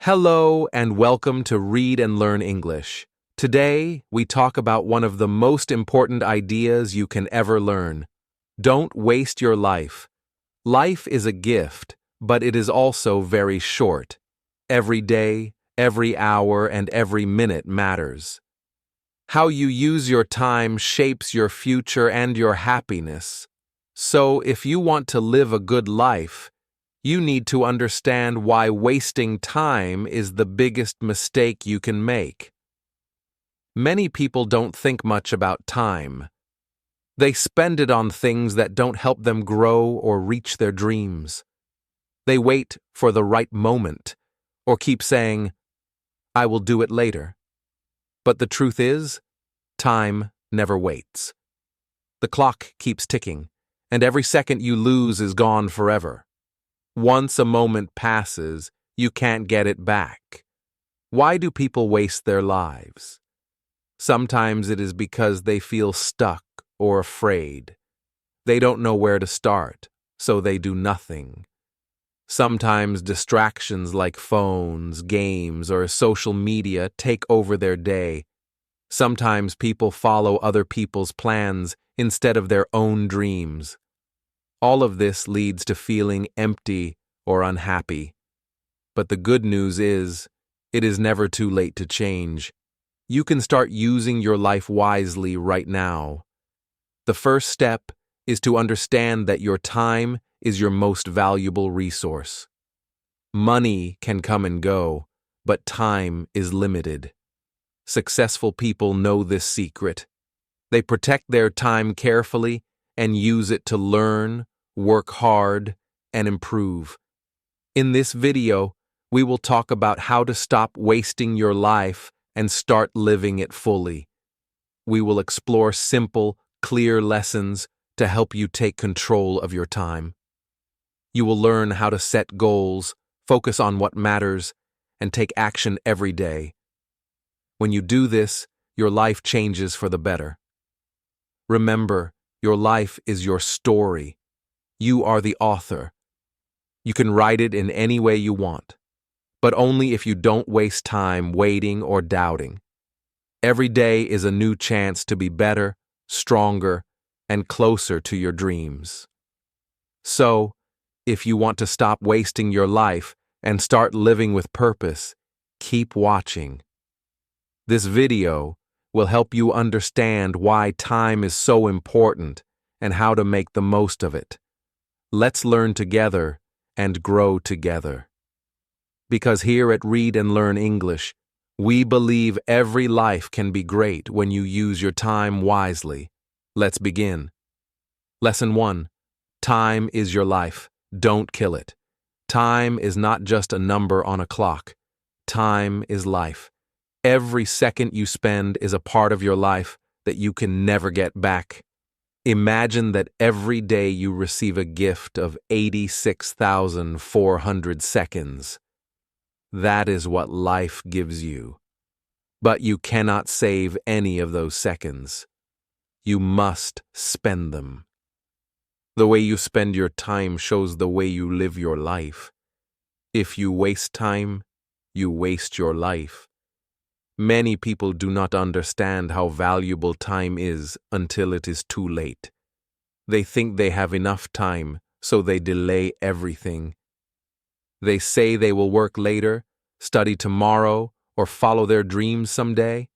Hello and welcome to Read and Learn English. Today, we talk about one of the most important ideas you can ever learn. Don't waste your life. Life is a gift, but it is also very short. Every day, every hour, and every minute matters. How you use your time shapes your future and your happiness. So, if you want to live a good life, you need to understand why wasting time is the biggest mistake you can make. Many people don't think much about time. They spend it on things that don't help them grow or reach their dreams. They wait for the right moment, or keep saying, "I will do it later." But the truth is, time never waits. The clock keeps ticking, and every second you lose is gone forever. Once a moment passes, you can't get it back. Why do people waste their lives? Sometimes it is because they feel stuck or afraid. They don't know where to start, so they do nothing. Sometimes distractions like phones, games, or social media take over their day. Sometimes people follow other people's plans instead of their own dreams. All of this leads to feeling empty or unhappy. But the good news is, it is never too late to change. You can start using your life wisely right now. The first step is to understand that your time is your most valuable resource. Money can come and go, but time is limited. Successful people know this secret. They protect their time carefully and use it to learn, work hard, and improve. In this video, we will talk about how to stop wasting your life and start living it fully. We will explore simple, clear lessons to help you take control of your time. You will learn how to set goals, focus on what matters, and take action every day. When you do this, your life changes for the better. Remember, your life is your story. You are the author. You can write it in any way you want, but only if you don't waste time waiting or doubting. Every day is a new chance to be better, stronger, and closer to your dreams. So, if you want to stop wasting your life and start living with purpose, keep watching. This video will help you understand why time is so important and how to make the most of it. Let's learn together and grow together. Because here at Read and Learn English, we believe every life can be great when you use your time wisely. Let's begin. Lesson 1. Time is your life. Don't kill it. Time is not just a number on a clock. Time is life. Every second you spend is a part of your life that you can never get back. Imagine that every day you receive a gift of 86,400 seconds. That is what life gives you. But you cannot save any of those seconds. You must spend them. The way you spend your time shows the way you live your life. If you waste time, you waste your life. Many people do not understand how valuable time is until it is too late. They think they have enough time, so they delay everything. They say they will work later, study tomorrow, or follow their dreams someday.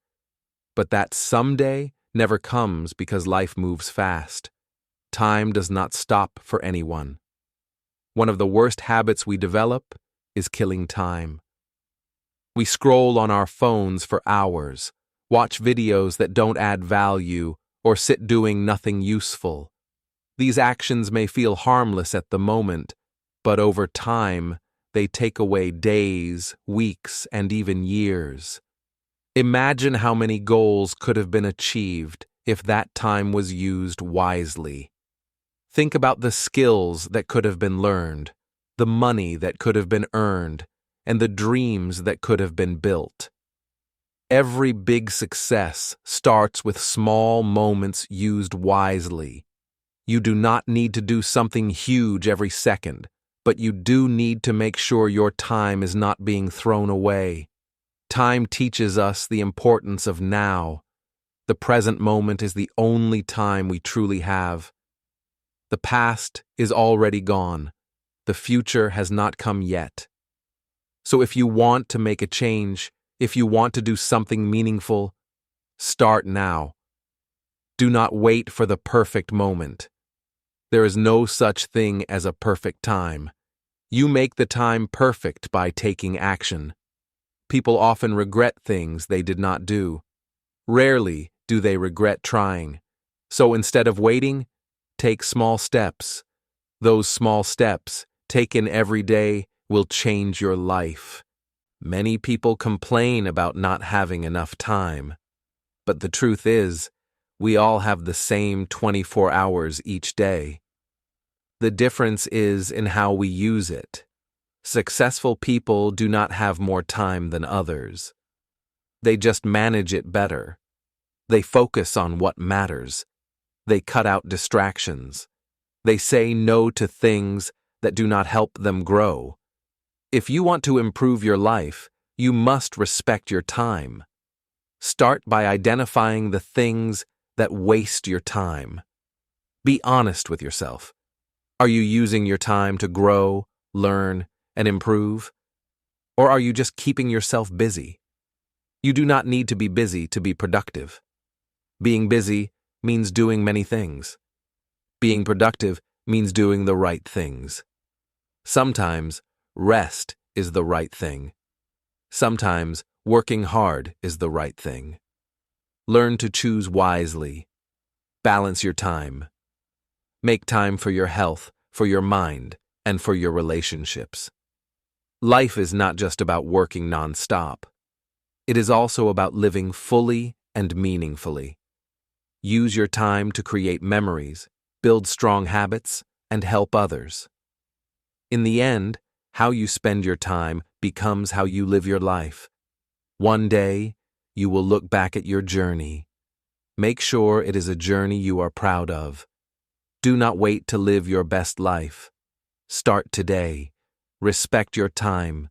But that someday never comes because life moves fast. Time does not stop for anyone. One of the worst habits we develop is killing time. We scroll on our phones for hours, watch videos that don't add value, or sit doing nothing useful. These actions may feel harmless at the moment, but over time, they take away days, weeks, and even years. Imagine how many goals could have been achieved if that time was used wisely. Think about the skills that could have been learned, the money that could have been earned, and the dreams that could have been built. Every big success starts with small moments used wisely. You do not need to do something huge every second. But you do need to make sure your time is not being thrown away. Time teaches us the importance of now. The present moment is the only time we truly have. The past is already gone. The future has not come yet. So if you want to make a change, if you want to do something meaningful, start now. Do not wait for the perfect moment. There is no such thing as a perfect time. You make the time perfect by taking action. People often regret things they did not do. Rarely do they regret trying. So instead of waiting, take small steps. Those small steps, taken every day, will change your life. Many people complain about not having enough time. But the truth is, we all have the same 24 hours each day. The difference is in how we use it. Successful people do not have more time than others. They just manage it better. They focus on what matters. They cut out distractions. They say no to things that do not help them grow. If you want to improve your life, you must respect your time. Start by identifying the things that waste your time. Be honest with yourself. Are you using your time to grow, learn, and improve? Or are you just keeping yourself busy? You do not need to be busy to be productive. Being busy means doing many things. Being productive means doing the right things. Sometimes rest is the right thing. Sometimes working hard is the right thing. Learn to choose wisely. Balance your time. Make time for your health, for your mind, and for your relationships. Life is not just about working non-stop. It is also about living fully and meaningfully. Use your time to create memories, build strong habits, and help others. In the end, how you spend your time becomes how you live your life. One day, you will look back at your journey. Make sure it is a journey you are proud of. Do not wait to live your best life. Start today. Respect your time.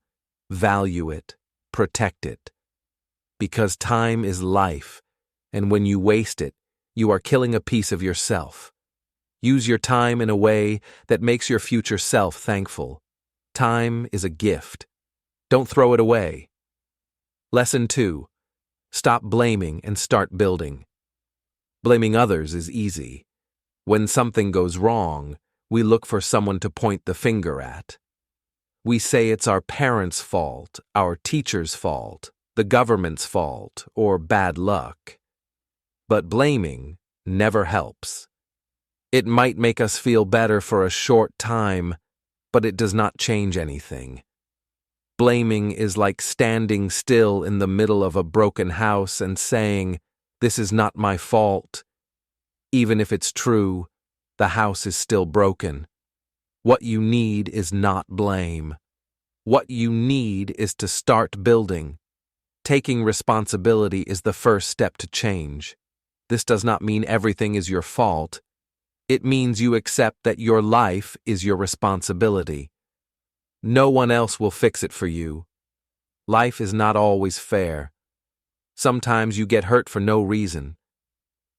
Value it. Protect it. Because time is life, and when you waste it, you are killing a piece of yourself. Use your time in a way that makes your future self thankful. Time is a gift. Don't throw it away. Lesson 2. Stop blaming and start building. Blaming others is easy. When something goes wrong, we look for someone to point the finger at. We say it's our parents' fault, our teacher's fault, the government's fault, or bad luck. But blaming never helps. It might make us feel better for a short time, but it does not change anything. Blaming is like standing still in the middle of a broken house and saying, "This is not my fault." Even if it's true, the house is still broken. What you need is not blame. What you need is to start building. Taking responsibility is the first step to change. This does not mean everything is your fault. It means you accept that your life is your responsibility. No one else will fix it for you. Life is not always fair. Sometimes you get hurt for no reason.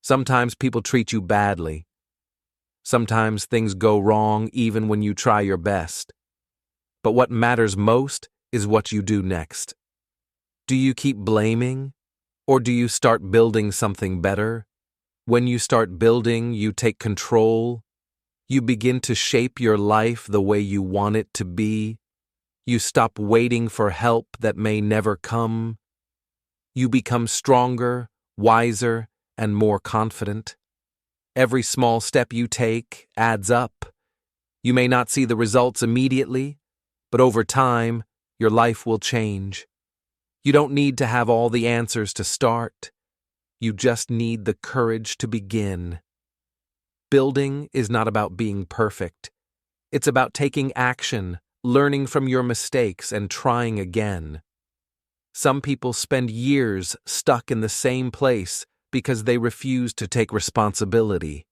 Sometimes people treat you badly. Sometimes things go wrong even when you try your best. But what matters most is what you do next. Do you keep blaming, or do you start building something better? When you start building, you take control. You begin to shape your life the way you want it to be. You stop waiting for help that may never come. You become stronger, wiser, and more confident. Every small step you take adds up. You may not see the results immediately, but over time, your life will change. You don't need to have all the answers to start. You just need the courage to begin. Building is not about being perfect. It's about taking action, learning from your mistakes, and trying again. Some people spend years stuck in the same place because they refuse to take responsibility.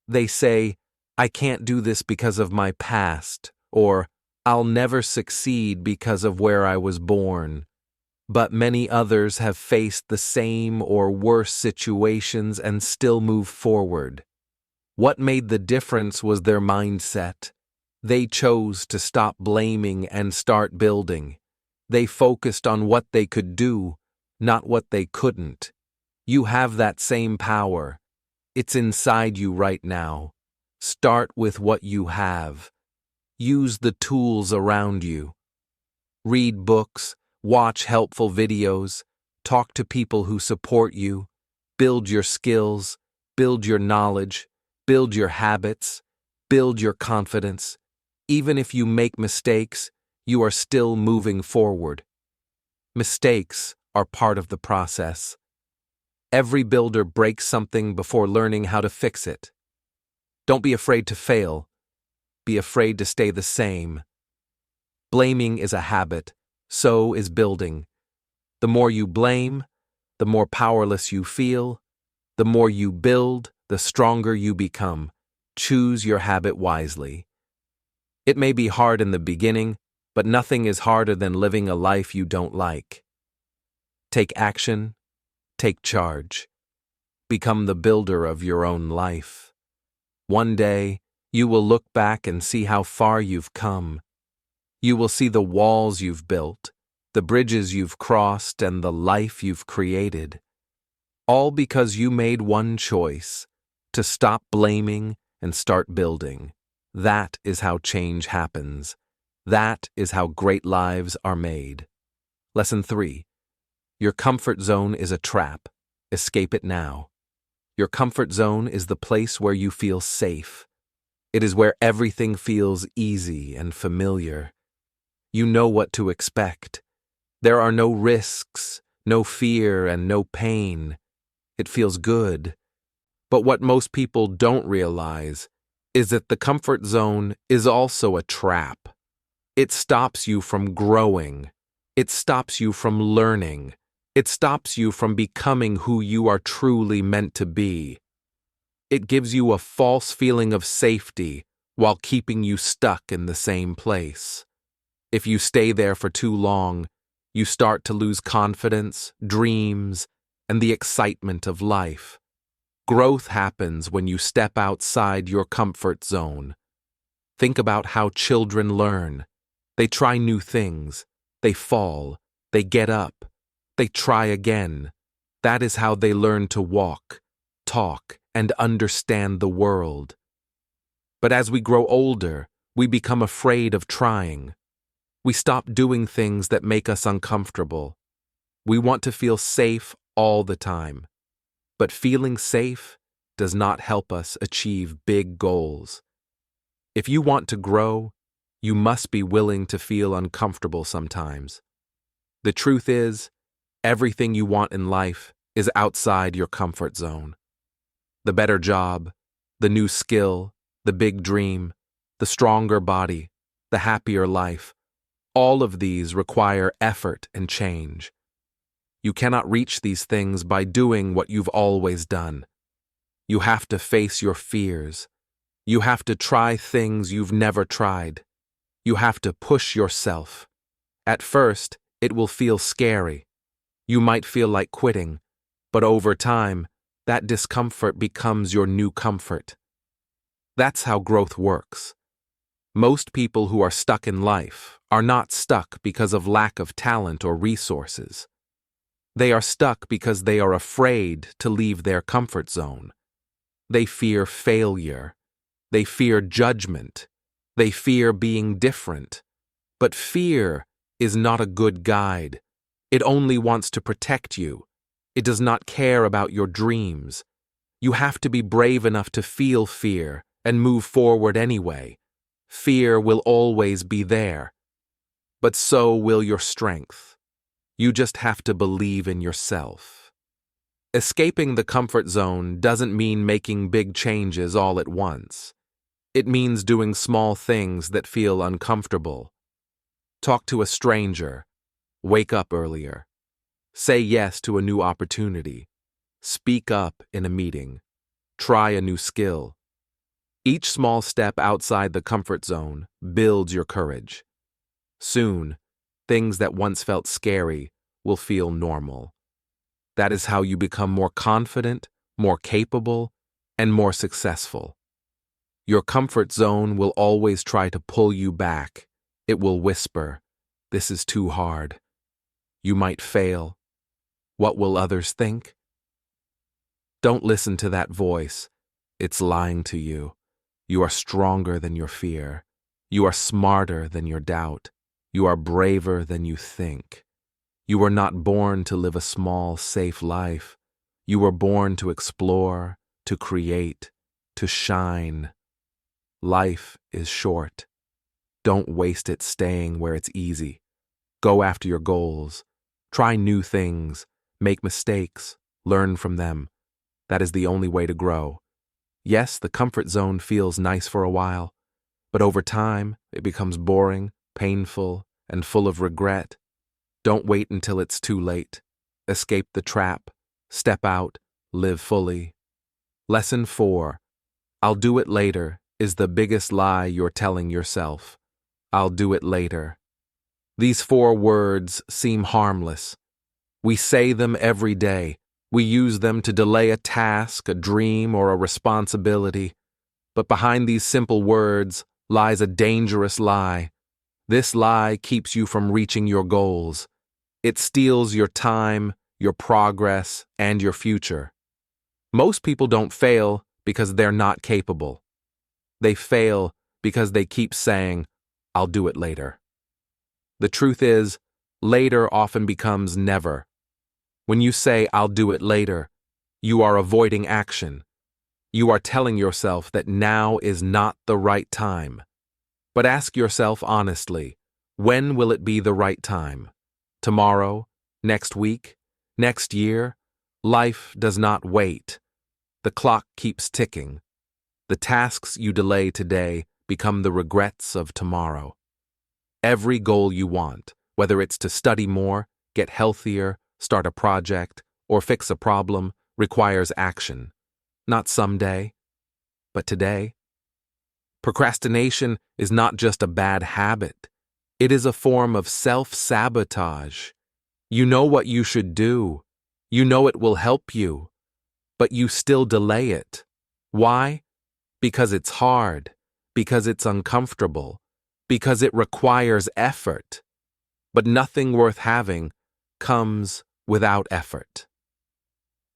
They say, "I can't do this because of my past," or "I'll never succeed because of where I was born." But many others have faced the same or worse situations and still move forward. What made the difference was their mindset. They chose to stop blaming and start building. They focused on what they could do, not what they couldn't. You have that same power. It's inside you right now. Start with what you have. Use the tools around you. Read books, watch helpful videos, talk to people who support you, build your skills, build your knowledge, build your habits, build your confidence. Even if you make mistakes, you are still moving forward. Mistakes are part of the process. Every builder breaks something before learning how to fix it. Don't be afraid to fail. Be afraid to stay the same. Blaming is a habit, so is building. The more you blame, the more powerless you feel. The more you build, the stronger you become. Choose your habit wisely. It may be hard in the beginning, but nothing is harder than living a life you don't like. Take action. Take charge. Become the builder of your own life. One day, you will look back and see how far you've come. You will see the walls you've built, the bridges you've crossed, and the life you've created. All because you made one choice: to stop blaming and start building. That is how change happens. That is how great lives are made. Lesson 3. Your comfort zone is a trap. Escape it now. Your comfort zone is the place where you feel safe. It is where everything feels easy and familiar. You know what to expect. There are no risks, no fear, and no pain. It feels good. But what most people don't realize is that the comfort zone is also a trap. It stops you from growing. It stops you from learning. It stops you from becoming who you are truly meant to be. It gives you a false feeling of safety while keeping you stuck in the same place. If you stay there for too long, you start to lose confidence, dreams, and the excitement of life. Growth happens when you step outside your comfort zone. Think about how children learn. They try new things. They fall. They get up. They try again. That is how they learn to walk, talk, and understand the world. But as we grow older, we become afraid of trying. We stop doing things that make us uncomfortable. We want to feel safe all the time. But feeling safe does not help us achieve big goals. If you want to grow, you must be willing to feel uncomfortable sometimes. The truth is, everything you want in life is outside your comfort zone. The better job, the new skill, the big dream, the stronger body, the happier life, all of these require effort and change. You cannot reach these things by doing what you've always done. You have to face your fears. You have to try things you've never tried. You have to push yourself. At first, it will feel scary. You might feel like quitting, but over time, that discomfort becomes your new comfort. That's how growth works. Most people who are stuck in life are not stuck because of lack of talent or resources. They are stuck because they are afraid to leave their comfort zone. They fear failure. They fear judgment. They fear being different. But fear is not a good guide. It only wants to protect you. It does not care about your dreams. You have to be brave enough to feel fear and move forward anyway. Fear will always be there. But so will your strength. You just have to believe in yourself. Escaping the comfort zone doesn't mean making big changes all at once. It means doing small things that feel uncomfortable. Talk to a stranger. Wake up earlier. Say yes to a new opportunity. Speak up in a meeting. Try a new skill. Each small step outside the comfort zone builds your courage. Soon, things that once felt scary will feel normal. That is how you become more confident, more capable, and more successful. Your comfort zone will always try to pull you back. It will whisper, "This is too hard. You might fail. What will others think?" Don't listen to that voice. It's lying to you. You are stronger than your fear. You are smarter than your doubt. You are braver than you think. You were not born to live a small, safe life. You were born to explore, to create, to shine. Life is short. Don't waste it staying where it's easy. Go after your goals. Try new things. Make mistakes. Learn from them. That is the only way to grow. Yes, the comfort zone feels nice for a while, but over time, it becomes boring, painful, and full of regret. Don't wait until it's too late. Escape the trap. Step out. Live fully. Lesson 4. I'll do it later is the biggest lie you're telling yourself. I'll do it later. These 4 words seem harmless. We say them every day. We use them to delay a task, a dream, or a responsibility. But behind these simple words lies a dangerous lie. This lie keeps you from reaching your goals. It steals your time, your progress, and your future. Most people don't fail because they're not capable. They fail because they keep saying, "I'll do it later." The truth is, later often becomes never. When you say, "I'll do it later," you are avoiding action. You are telling yourself that now is not the right time. But ask yourself honestly, when will it be the right time? Tomorrow? Next week? Next year? Life does not wait. The clock keeps ticking. The tasks you delay today become the regrets of tomorrow. Every goal you want, whether it's to study more, get healthier, start a project, or fix a problem, requires action. Not someday, but today. Procrastination is not just a bad habit. It is a form of self-sabotage. You know what you should do. You know it will help you. But you still delay it. Why? Because it's hard. Because it's uncomfortable. Because it requires effort. But nothing worth having comes without effort.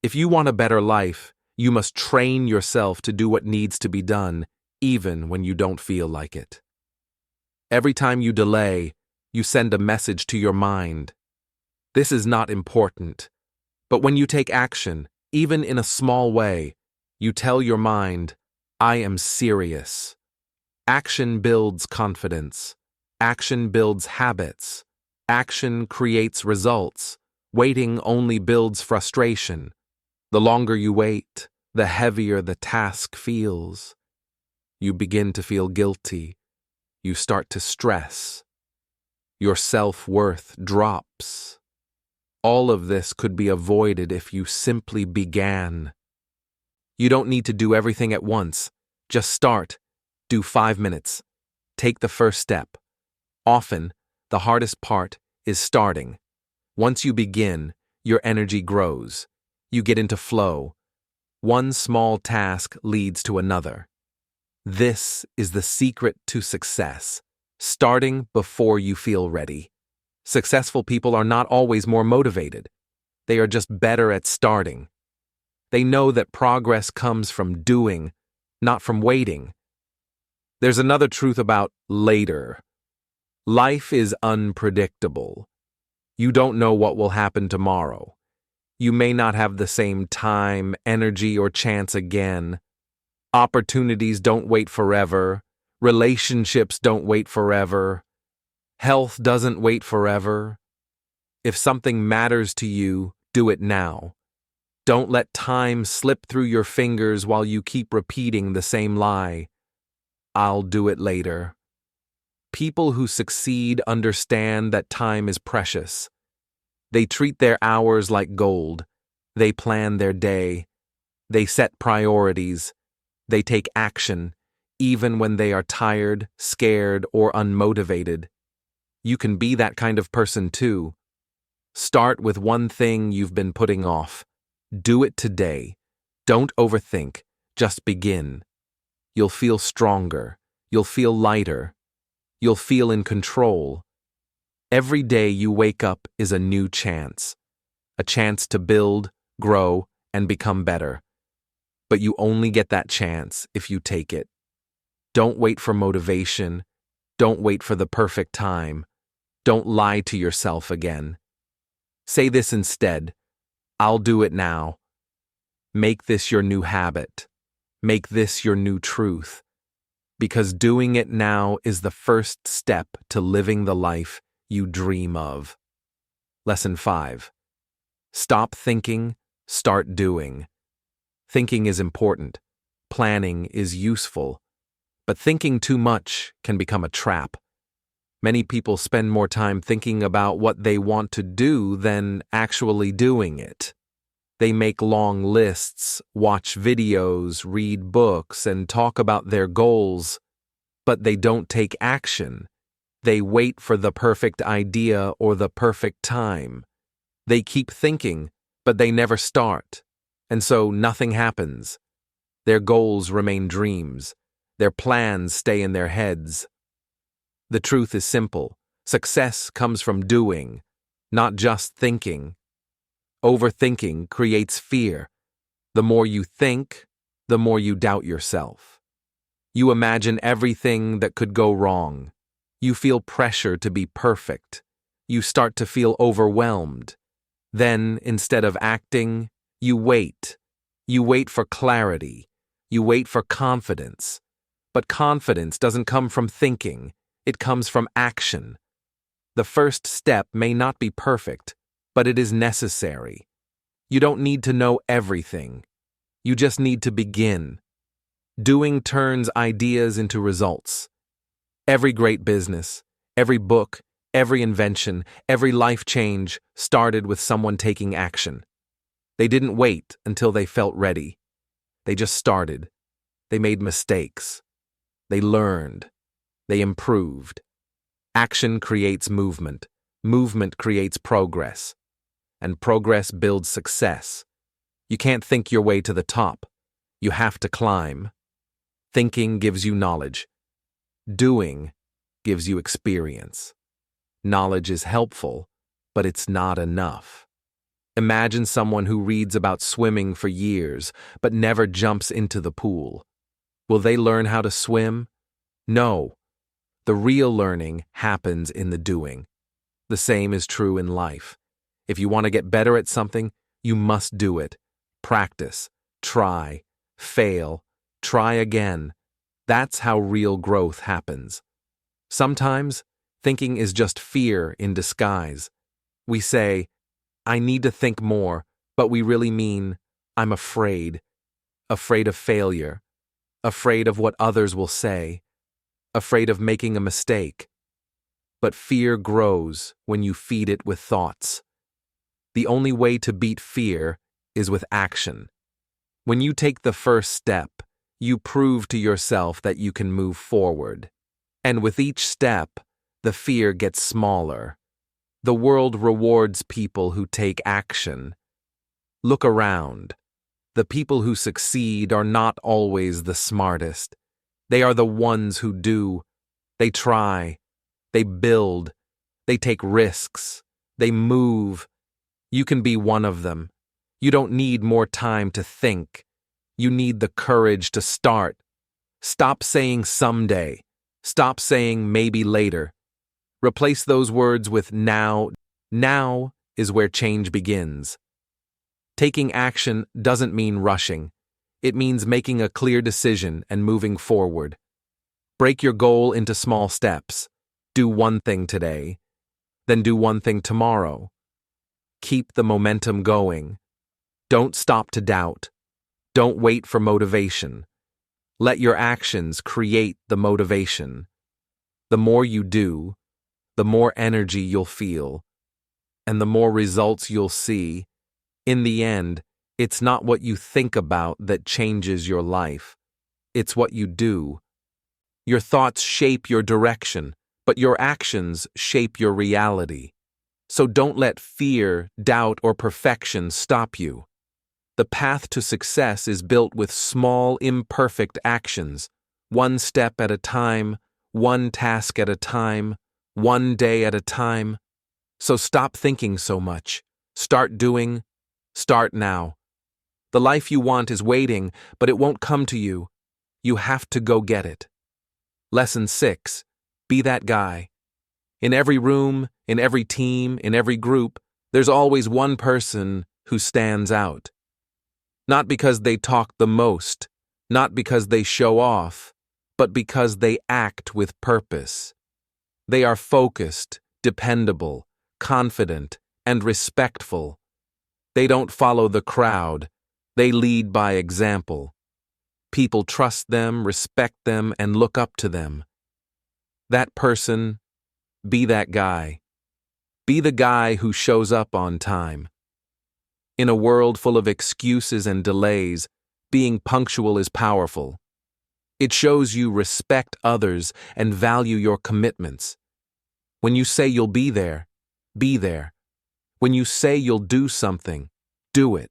If you want a better life, you must train yourself to do what needs to be done, even when you don't feel like it. Every time you delay, you send a message to your mind. This is not important. But when you take action, even in a small way, you tell your mind, "I am serious." Action builds confidence. Action builds habits. Action creates results. Waiting only builds frustration. The longer you wait, the heavier the task feels. You begin to feel guilty. You start to stress. Your self-worth drops. All of this could be avoided if you simply began. You don't need to do everything at once. Just start. Do 5 minutes. Take the first step. Often, the hardest part is starting. Once you begin, your energy grows. You get into flow. One small task leads to another. This is the secret to success. Starting before you feel ready. Successful people are not always more motivated. They are just better at starting. They know that progress comes from doing, not from waiting. There's another truth about later. Life is unpredictable. You don't know what will happen tomorrow. You may not have the same time, energy, or chance again. Opportunities don't wait forever. Relationships don't wait forever. Health doesn't wait forever. If something matters to you, do it now. Don't let time slip through your fingers while you keep repeating the same lie. "I'll do it later." People who succeed understand that time is precious. They treat their hours like gold. They plan their day. They set priorities. They take action, even when they are tired, scared, or unmotivated. You can be that kind of person too. Start with one thing you've been putting off. Do it today. Don't overthink. Just begin. You'll feel stronger. You'll feel lighter. You'll feel in control. Every day you wake up is a new chance. A chance to build, grow, and become better. But you only get that chance if you take it. Don't wait for motivation. Don't wait for the perfect time. Don't lie to yourself again. Say this instead: I'll do it now. Make this your new habit. Make this your new truth. Because doing it now is the first step to living the life you dream of. Lesson 5. Stop thinking, start doing. Thinking is important. Planning is useful. But thinking too much can become a trap. Many people spend more time thinking about what they want to do than actually doing it. They make long lists, watch videos, read books, and talk about their goals, but they don't take action. They wait for the perfect idea or the perfect time. They keep thinking, but they never start, and so nothing happens. Their goals remain dreams. Their plans stay in their heads. The truth is simple. Success comes from doing, not just thinking. Overthinking creates fear. The more you think, the more you doubt yourself. You imagine everything that could go wrong. You feel pressure to be perfect. You start to feel overwhelmed. Then, instead of acting, you wait. You wait for clarity. You wait for confidence. But confidence doesn't come from thinking. It comes from action. The first step may not be perfect, but it is necessary. You don't need to know everything. You just need to begin. Doing turns ideas into results. Every great business, every book, every invention, every life change started with someone taking action. They didn't wait until they felt ready. They just started. They made mistakes. They learned. They improved. Action creates movement. Movement creates progress. And progress builds success. You can't think your way to the top. You have to climb. Thinking gives you knowledge. Doing gives you experience. Knowledge is helpful, but it's not enough. Imagine someone who reads about swimming for years, but never jumps into the pool. Will they learn how to swim? No. The real learning happens in the doing. The same is true in life. If you want to get better at something, you must do it. Practice, try, fail, try again. That's how real growth happens. Sometimes, thinking is just fear in disguise. We say, I need to think more, but we really mean, I'm afraid. Afraid of failure. Afraid of what others will say. Afraid of making a mistake. But fear grows when you feed it with thoughts. The only way to beat fear is with action. When you take the first step, you prove to yourself that you can move forward. And with each step, the fear gets smaller. The world rewards people who take action. Look around. The people who succeed are not always the smartest. They are the ones who do. They try. They build. They take risks. They move. You can be one of them. You don't need more time to think. You need the courage to start. Stop saying someday. Stop saying maybe later. Replace those words with now. Now is where change begins. Taking action doesn't mean rushing. It means making a clear decision and moving forward. Break your goal into small steps. Do one thing today, then do one thing tomorrow. Keep the momentum going. Don't stop to doubt. Don't wait for motivation. Let your actions create the motivation. The more you do, the more energy you'll feel, and the more results you'll see. In the end, it's not what you think about that changes your life. It's what you do. Your thoughts shape your direction, but your actions shape your reality. So don't let fear, doubt, or perfection stop you. The path to success is built with small, imperfect actions, one step at a time, one task at a time, one day at a time. So stop thinking so much. Start doing. Start now. The life you want is waiting, but it won't come to you. You have to go get it. Lesson 6. Be that guy. In every room, in every team, in every group, there's always one person who stands out. Not because they talk the most, not because they show off, but because they act with purpose. They are focused, dependable, confident, and respectful. They don't follow the crowd. They lead by example. People trust them, respect them, and look up to them. That person, be that guy. Be the guy who shows up on time. In a world full of excuses and delays, being punctual is powerful. It shows you respect others and value your commitments. When you say you'll be there, be there. When you say you'll do something, do it.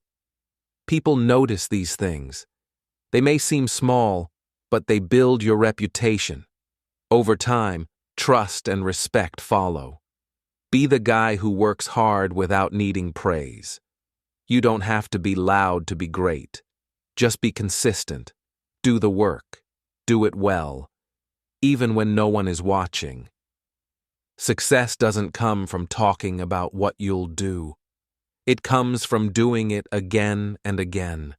People notice these things. They may seem small, but they build your reputation. Over time, trust and respect follow. Be the guy who works hard without needing praise. You don't have to be loud to be great. Just be consistent. Do the work. Do it well. Even when no one is watching. Success doesn't come from talking about what you'll do. It comes from doing it again and again.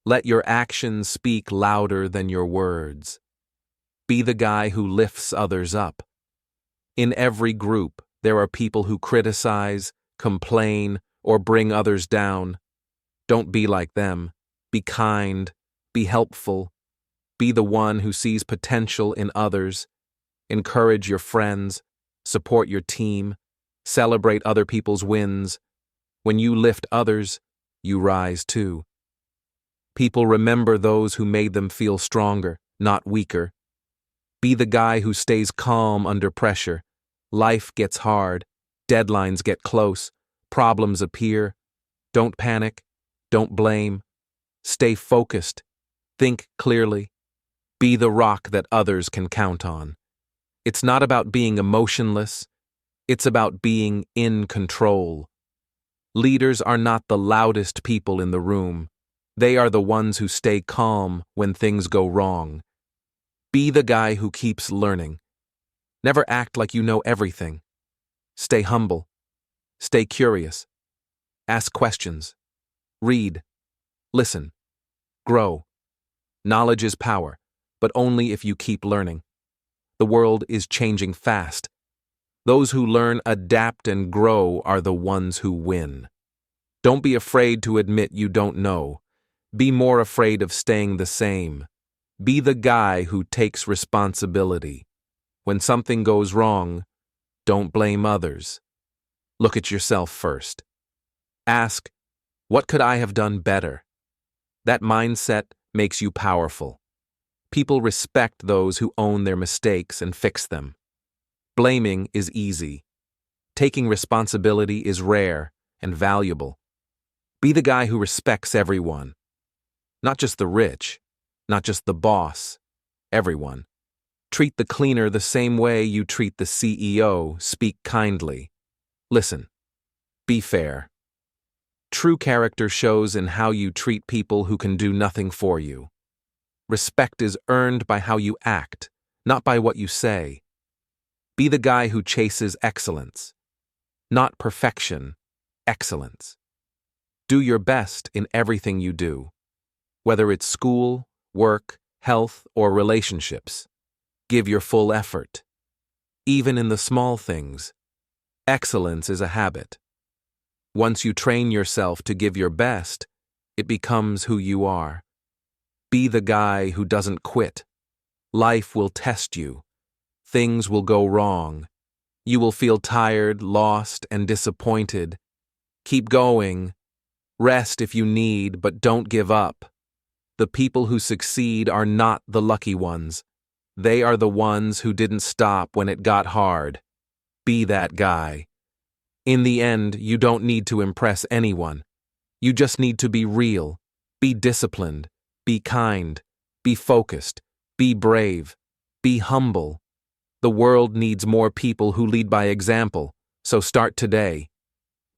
Let your actions speak louder than your words. Be the guy who lifts others up. In every group, there are people who criticize, complain, or bring others down. Don't be like them. Be kind. Be helpful. Be the one who sees potential in others. Encourage your friends. Support your team. Celebrate other people's wins. When you lift others, you rise too. People remember those who made them feel stronger, not weaker. Be the guy who stays calm under pressure. Life gets hard. Deadlines get close. Problems appear. Don't panic. Don't blame. Stay focused. Think clearly. Be the rock that others can count on. It's not about being emotionless. It's about being in control. Leaders are not the loudest people in the room. They are the ones who stay calm when things go wrong. Be the guy who keeps learning. Never act like you know everything. Stay humble. Stay curious. Ask questions. Read. Listen. Grow. Knowledge is power, but only if you keep learning. The world is changing fast. Those who learn, adapt, and grow are the ones who win. Don't be afraid to admit you don't know. Be more afraid of staying the same. Be the guy who takes responsibility. When something goes wrong, don't blame others. Look at yourself first. Ask, what could I have done better? That mindset makes you powerful. People respect those who own their mistakes and fix them. Blaming is easy. Taking responsibility is rare and valuable. Be the guy who respects everyone. Not just the rich, not just the boss, everyone. Treat the cleaner the same way you treat the CEO. Speak kindly. Listen. Be fair. True character shows in how you treat people who can do nothing for you. Respect is earned by how you act, not by what you say. Be the guy who chases excellence. Not perfection, excellence. Do your best in everything you do. Whether it's school, work, health, or relationships. Give your full effort. Even in the small things, excellence is a habit. Once you train yourself to give your best, it becomes who you are. Be the guy who doesn't quit. Life will test you. Things will go wrong. You will feel tired, lost, and disappointed. Keep going. Rest if you need, but don't give up. The people who succeed are not the lucky ones. They are the ones who didn't stop when it got hard. Be that guy. In the end, you don't need to impress anyone. You just need to be real, be disciplined, be kind, be focused, be brave, be humble. The world needs more people who lead by example, so start today.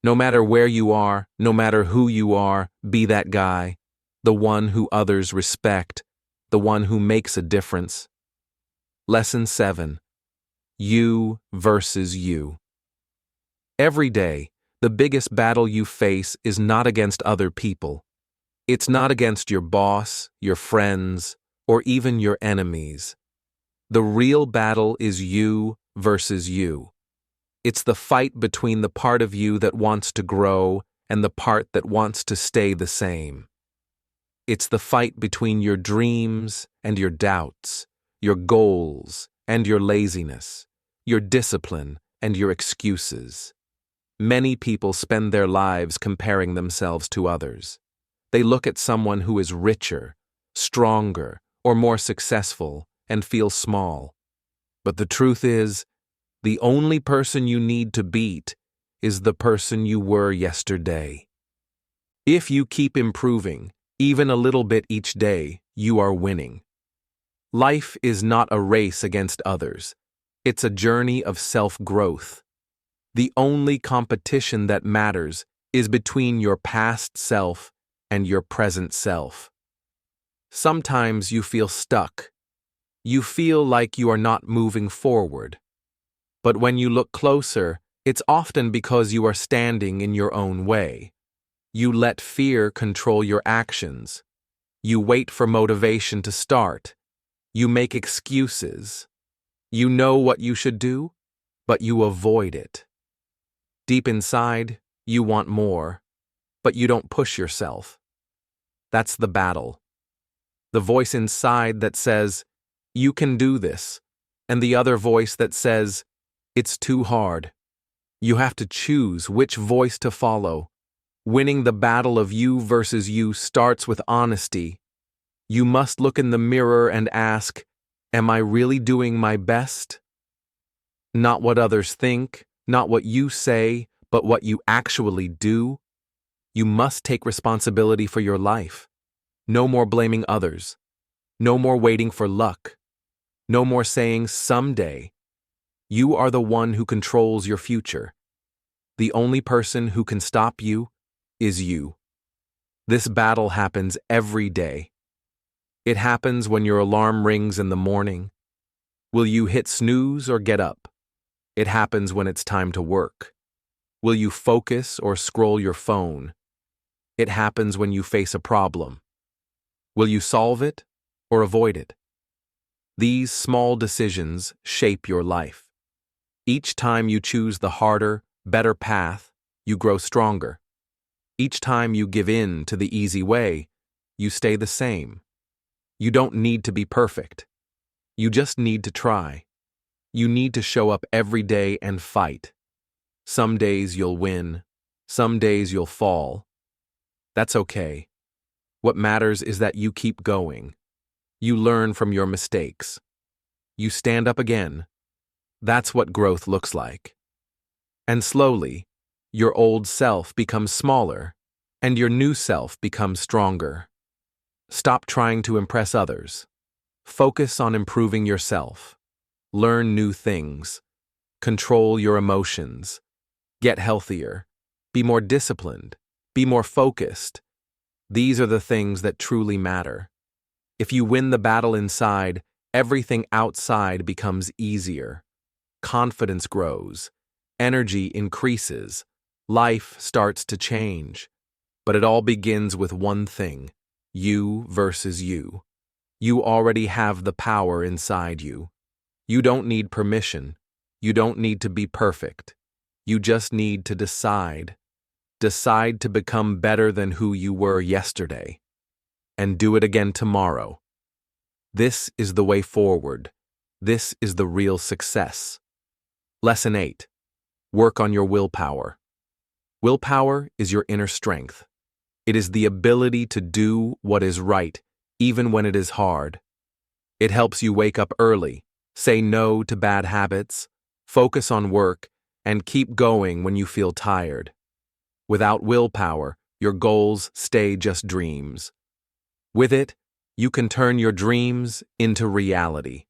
No matter where you are, no matter who you are, be that guy, the one who others respect, the one who makes a difference. Lesson 7. You versus you. Every day, the biggest battle you face is not against other people. It's not against your boss, your friends, or even your enemies. The real battle is you versus you. It's the fight between the part of you that wants to grow and the part that wants to stay the same. It's the fight between your dreams and your doubts, your goals and your laziness, your discipline and your excuses. Many people spend their lives comparing themselves to others. They look at someone who is richer, stronger, or more successful and feel small. But the truth is, the only person you need to beat is the person you were yesterday. If you keep improving, even a little bit each day, you are winning. Life is not a race against others. It's a journey of self-growth. The only competition that matters is between your past self and your present self. Sometimes you feel stuck. You feel like you are not moving forward. But when you look closer, it's often because you are standing in your own way. You let fear control your actions. You wait for motivation to start. You make excuses. You know what you should do, but you avoid it. Deep inside, you want more, but you don't push yourself. That's the battle. The voice inside that says, "You can do this," and the other voice that says, "It's too hard." You have to choose which voice to follow. Winning the battle of you versus you starts with honesty. You must look in the mirror and ask, "Am I really doing my best?" Not what others think, not what you say, but what you actually do. You must take responsibility for your life. No more blaming others. No more waiting for luck. No more saying someday. You are the one who controls your future. The only person who can stop you is you. This battle happens every day. It happens when your alarm rings in the morning. Will you hit snooze or get up? It happens when it's time to work. Will you focus or scroll your phone? It happens when you face a problem. Will you solve it or avoid it? These small decisions shape your life. Each time you choose the harder, better path, you grow stronger. Each time you give in to the easy way, you stay the same. You don't need to be perfect. You just need to try. You need to show up every day and fight. Some days you'll win. Some days you'll fall. That's okay. What matters is that you keep going. You learn from your mistakes. You stand up again. That's what growth looks like. And slowly, your old self becomes smaller, and your new self becomes stronger. Stop trying to impress others. Focus on improving yourself. Learn new things. Control your emotions. Get healthier. Be more disciplined. Be more focused. These are the things that truly matter. If you win the battle inside, everything outside becomes easier. Confidence grows. Energy increases. Life starts to change. But it all begins with one thing: you versus you. You already have the power inside you. You don't need permission. You don't need to be perfect. You just need to decide. Decide to become better than who you were yesterday. And do it again tomorrow. This is the way forward. This is the real success. Lesson 8. Work on your willpower. Willpower is your inner strength. It is the ability to do what is right, even when it is hard. It helps you wake up early, say no to bad habits, focus on work, and keep going when you feel tired. Without willpower, your goals stay just dreams. With it, you can turn your dreams into reality.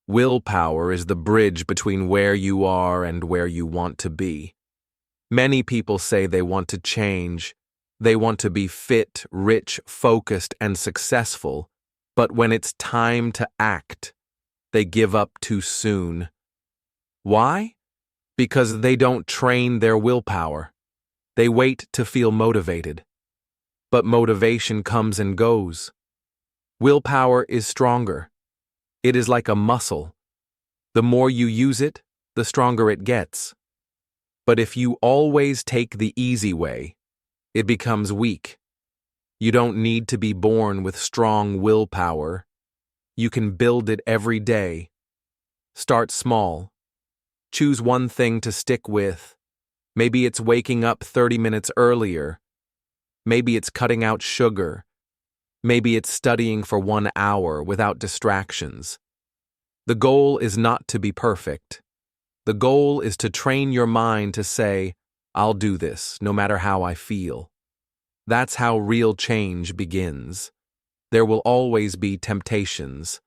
Willpower is the bridge between where you are and where you want to be. Many people say they want to change. They want to be fit, rich, focused, and successful, but when it's time to act, they give up too soon. Why? Because they don't train their willpower. They wait to feel motivated. But motivation comes and goes. Willpower is stronger. It is like a muscle. The more you use it, the stronger it gets. But if you always take the easy way, it becomes weak. You don't need to be born with strong willpower. You can build it every day. Start small. Choose one thing to stick with. Maybe it's waking up 30 minutes earlier. Maybe it's cutting out sugar. Maybe it's studying for 1 hour without distractions. The goal is not to be perfect. The goal is to train your mind to say, I'll do this, no matter how I feel. That's how real change begins. There will always be temptations.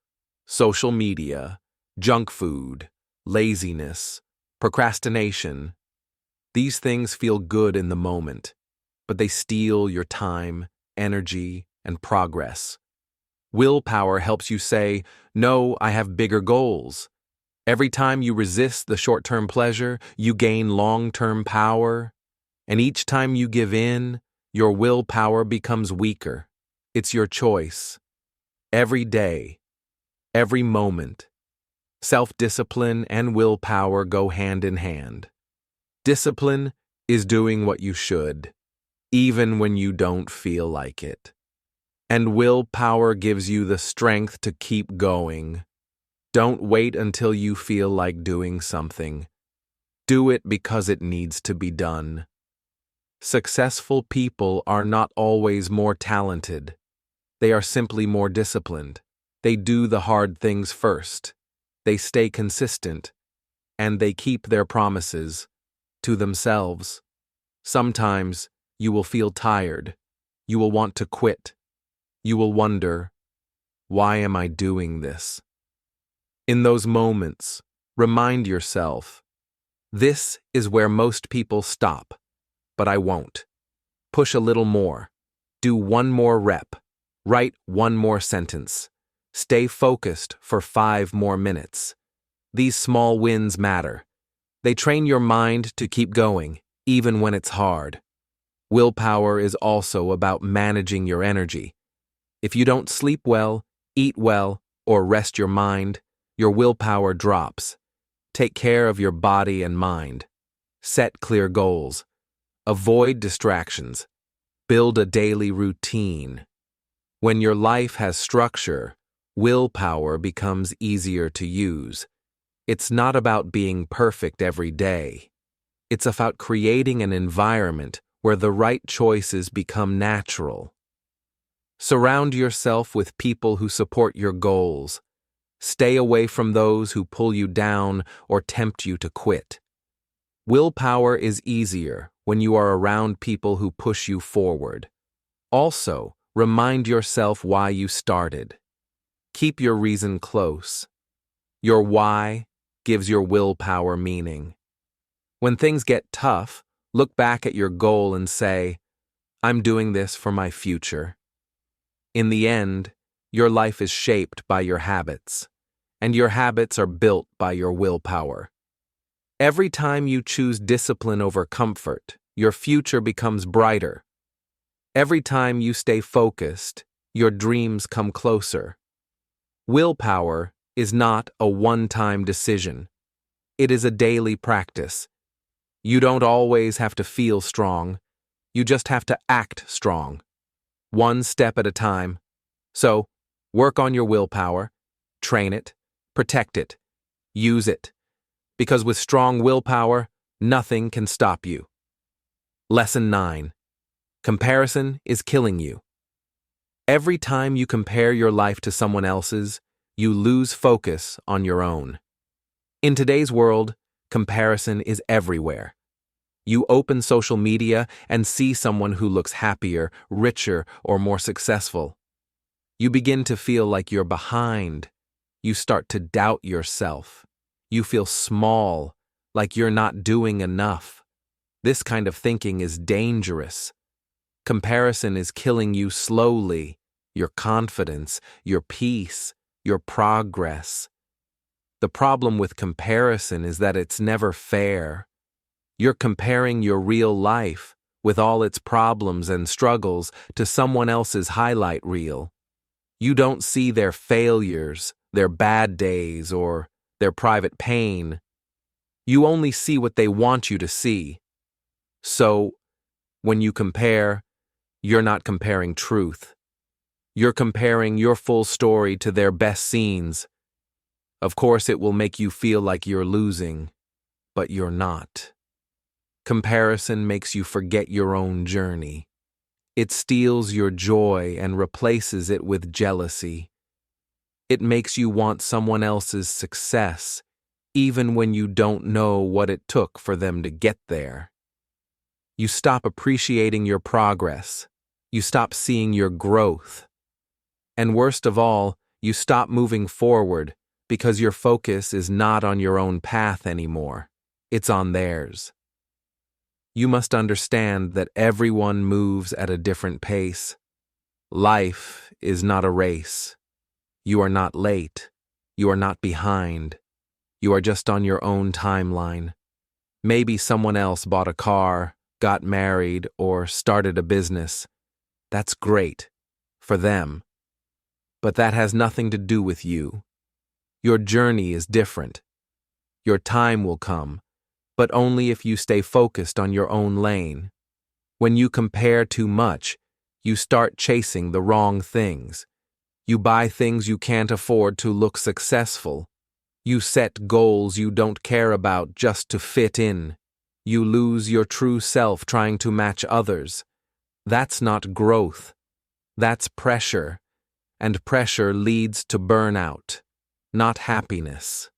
Social media, junk food, laziness, procrastination. These things feel good in the moment, but they steal your time, energy, and progress. Willpower helps you say, no, I have bigger goals. Every time you resist the short-term pleasure, you gain long-term power. And each time you give in, your willpower becomes weaker. It's your choice. Every day, every moment. Self-discipline and willpower go hand in hand. Discipline is doing what you should, even when you don't feel like it. And willpower gives you the strength to keep going. Don't wait until you feel like doing something. Do it because it needs to be done. Successful people are not always more talented. They are simply more disciplined. They do the hard things first. They stay consistent. And they keep their promises to themselves. Sometimes you will feel tired. You will want to quit. You will wonder, why am I doing this? In those moments, remind yourself, this is where most people stop, but I won't. Push a little more. Do one more rep. Write one more sentence. Stay focused for 5 more minutes. These small wins matter. They train your mind to keep going, even when it's hard. Willpower is also about managing your energy. If you don't sleep well, eat well, or rest your mind, your willpower drops. Take care of your body and mind. Set clear goals. Avoid distractions. Build a daily routine. When your life has structure, willpower becomes easier to use. It's not about being perfect every day. It's about creating an environment where the right choices become natural. Surround yourself with people who support your goals. Stay away from those who pull you down or tempt you to quit. Willpower is easier when you are around people who push you forward. Also, remind yourself why you started. Keep your reason close. Your why gives your willpower meaning. When things get tough, look back at your goal and say, I'm doing this for my future. In the end, your life is shaped by your habits, and your habits are built by your willpower. Every time you choose discipline over comfort, your future becomes brighter. Every time you stay focused, your dreams come closer. Willpower is not a one-time decision. It is a daily practice. You don't always have to feel strong. You just have to act strong. One step at a time. So, work on your willpower, train it, protect it, use it. Because with strong willpower, nothing can stop you. Lesson 9. Comparison is killing you. Every time you compare your life to someone else's, You lose focus on your own. In today's world, comparison is everywhere. You open social media and see someone who looks happier, richer, or more successful. You begin to feel like you're behind. You start to doubt yourself. You feel small, like you're not doing enough. This kind of thinking is dangerous. Comparison is killing you slowly, your confidence, your peace, your progress. The problem with comparison is that it's never fair. You're comparing your real life, with all its problems and struggles, to someone else's highlight reel. You don't see their failures, their bad days, or their private pain. You only see what they want you to see. So, when you compare, you're not comparing truth. You're comparing your full story to their best scenes. Of course, it will make you feel like you're losing, but you're not. Comparison makes you forget your own journey. It steals your joy and replaces it with jealousy. It makes you want someone else's success, even when you don't know what it took for them to get there. You stop appreciating your progress. You stop seeing your growth. And worst of all, you stop moving forward because your focus is not on your own path anymore. It's on theirs. You must understand that everyone moves at a different pace. Life is not a race. You are not late. You are not behind. You are just on your own timeline. Maybe someone else bought a car, got married, or started a business. That's great. For them. But that has nothing to do with you. Your journey is different. Your time will come, but only if you stay focused on your own lane. When you compare too much, you start chasing the wrong things. You buy things you can't afford to look successful. You set goals you don't care about just to fit in. You lose your true self trying to match others. That's not growth. That's pressure. And pressure leads to burnout, not happiness.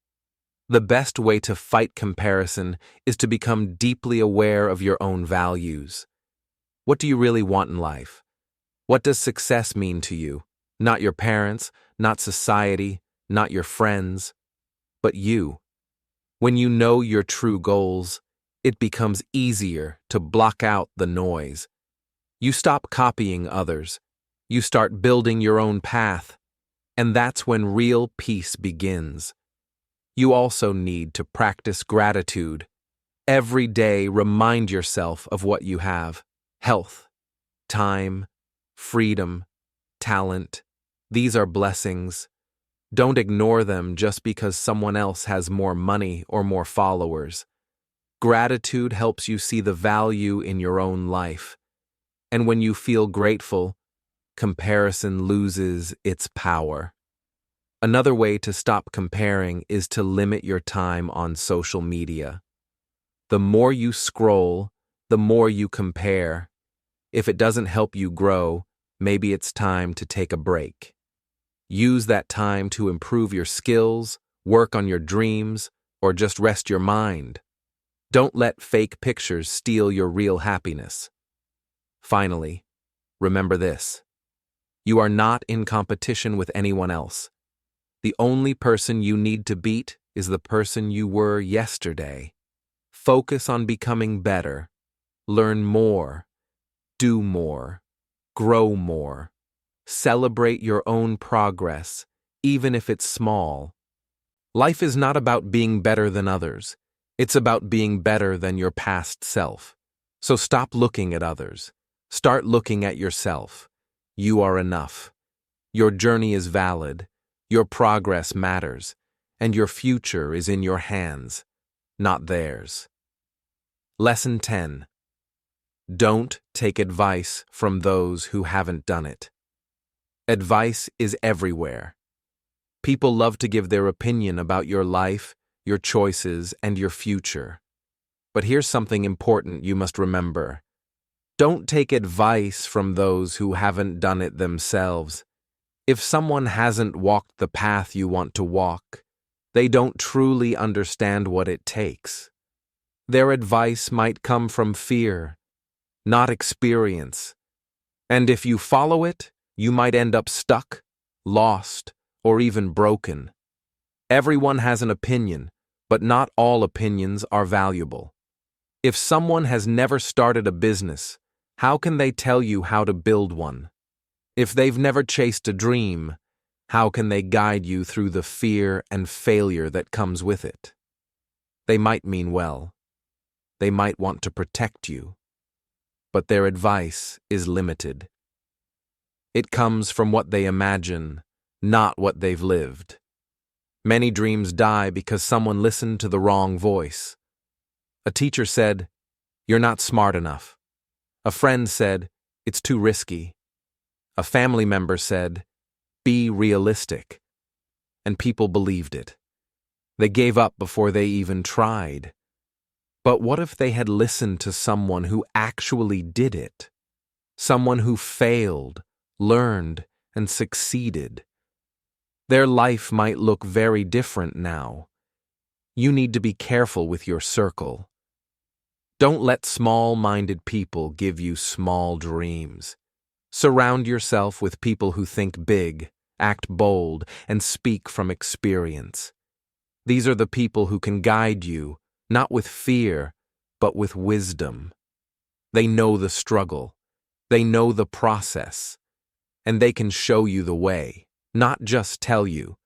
The best way to fight comparison is to become deeply aware of your own values. What do you really want in life? What does success mean to you? Not your parents, not society, not your friends, but you. When you know your true goals, it becomes easier to block out the noise. You stop copying others. You start building your own path, and that's when real peace begins. You also need to practice gratitude. Every day, remind yourself of what you have: health, time, freedom, talent. These are blessings. Don't ignore them just because someone else has more money or more followers. Gratitude helps you see the value in your own life. And when you feel grateful, comparison loses its power. Another way to stop comparing is to limit your time on social media. The more you scroll, the more you compare. If it doesn't help you grow, maybe it's time to take a break. Use that time to improve your skills, work on your dreams, or just rest your mind. Don't let fake pictures steal your real happiness. Finally, remember this: you are not in competition with anyone else. The only person you need to beat is the person you were yesterday. Focus on becoming better. Learn more. Do more. Grow more. Celebrate your own progress, even if it's small. Life is not about being better than others. It's about being better than your past self. So stop looking at others. Start looking at yourself. You are enough. Your journey is valid. Your progress matters, and your future is in your hands, not theirs. Lesson 10. Don't take advice from those who haven't done it. Advice is everywhere. People love to give their opinion about your life, your choices, and your future. But here's something important you must remember. Don't take advice from those who haven't done it themselves. If someone hasn't walked the path you want to walk, they don't truly understand what it takes. Their advice might come from fear, not experience. And if you follow it, you might end up stuck, lost, or even broken. Everyone has an opinion, but not all opinions are valuable. If someone has never started a business, how can they tell you how to build one? If they've never chased a dream, how can they guide you through the fear and failure that comes with it? They might mean well. They might want to protect you. But their advice is limited. It comes from what they imagine, not what they've lived. Many dreams die because someone listened to the wrong voice. A teacher said, "You're not smart enough." A friend said, "It's too risky." A family member said, "Be realistic." And people believed it. They gave up before they even tried. But what if they had listened to someone who actually did it? Someone who failed, learned, and succeeded? Their life might look very different now. You need to be careful with your circle. Don't let small-minded people give you small dreams. Surround yourself with people who think big, act bold, and speak from experience. These are the people who can guide you, not with fear, but with wisdom. They know the struggle, they know the process, and they can show you the way, not just tell you.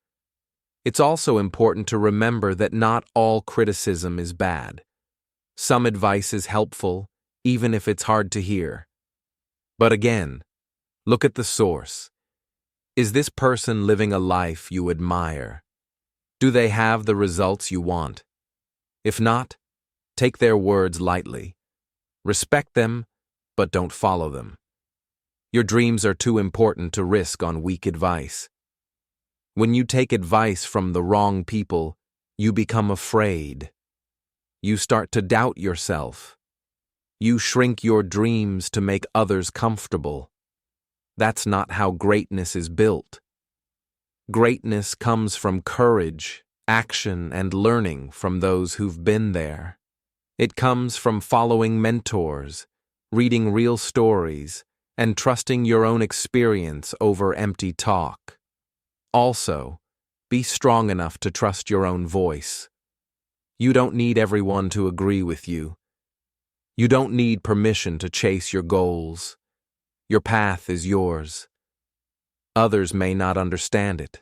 It's also important to remember that not all criticism is bad. Some advice is helpful, even if it's hard to hear. But again, look at the source. Is this person living a life you admire? Do they have the results you want? If not, take their words lightly. Respect them, but don't follow them. Your dreams are too important to risk on weak advice. When you take advice from the wrong people, you become afraid. You start to doubt yourself. You shrink your dreams to make others comfortable. That's not how greatness is built. Greatness comes from courage, action, and learning from those who've been there. It comes from following mentors, reading real stories, and trusting your own experience over empty talk. Also, be strong enough to trust your own voice. You don't need everyone to agree with you. You don't need permission to chase your goals. Your path is yours. Others may not understand it,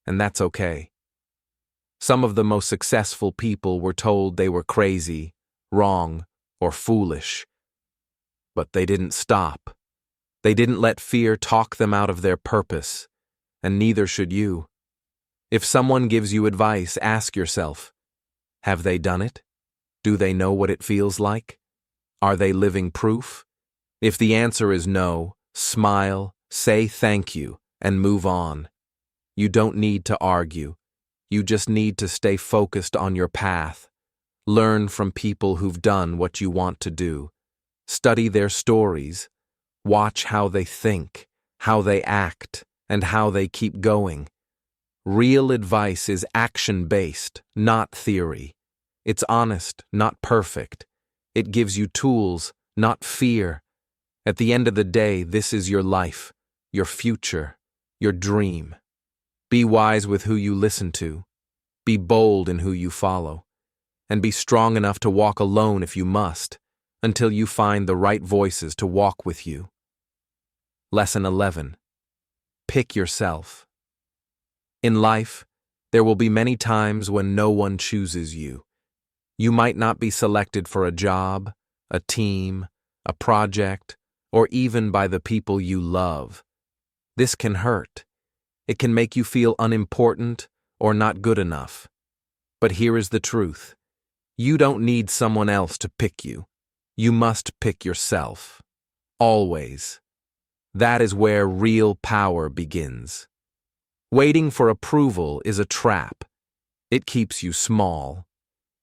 and that's okay. Some of the most successful people were told they were crazy, wrong, or foolish. But they didn't stop. They didn't let fear talk them out of their purpose, and neither should you. If someone gives you advice, ask yourself, have they done it? Do they know what it feels like? Are they living proof? If the answer is no, smile, say thank you, and move on. You don't need to argue. You just need to stay focused on your path. Learn from people who've done what you want to do. Study their stories. Watch how they think, how they act, and how they keep going. Real advice is action-based, not theory. It's honest, not perfect. It gives you tools, not fear. At the end of the day, this is your life, your future, your dream. Be wise with who you listen to. Be bold in who you follow. And be strong enough to walk alone if you must, until you find the right voices to walk with you. Lesson 11. Pick yourself. In life, there will be many times when no one chooses you. You might not be selected for a job, a team, a project, or even by the people you love. This can hurt. It can make you feel unimportant or not good enough. But here is the truth. You don't need someone else to pick you. You must pick yourself. Always. That is where real power begins. Waiting for approval is a trap. It keeps you small.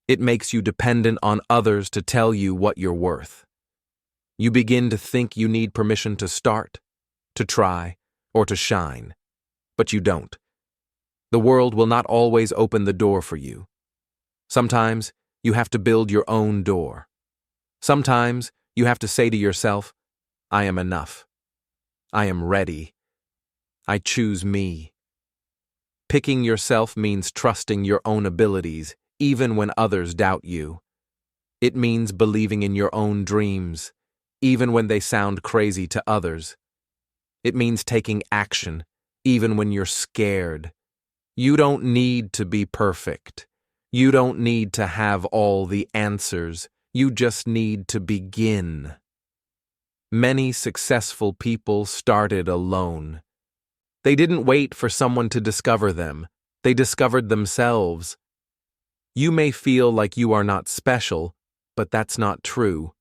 It makes you dependent on others to tell you what you're worth. You begin to think you need permission to start, to try, or to shine. but you don't. The world will not always open the door for you. Sometimes you have to build your own door. Sometimes you have to say to yourself, I am enough. I am ready. I choose me. Picking yourself means trusting your own abilities, even when others doubt you. It means believing in your own dreams, even when they sound crazy to others. It means taking action, even when you're scared. You don't need to be perfect. You don't need to have all the answers. You just need to begin. Many successful people started alone. They didn't wait for someone to discover them. They discovered themselves. You may feel like you are not special, but that's not true.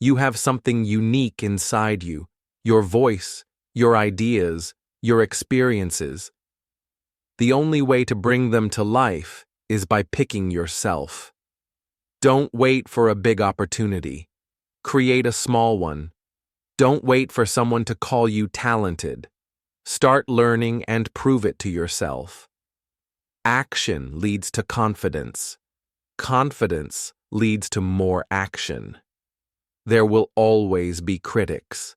You have something unique inside you, your voice, your ideas, your experiences. The only way to bring them to life is by picking yourself. Don't wait for a big opportunity. Create a small one. Don't wait for someone to call you talented. Start learning and prove it to yourself. Action leads to confidence. Confidence leads to more action. There will always be critics.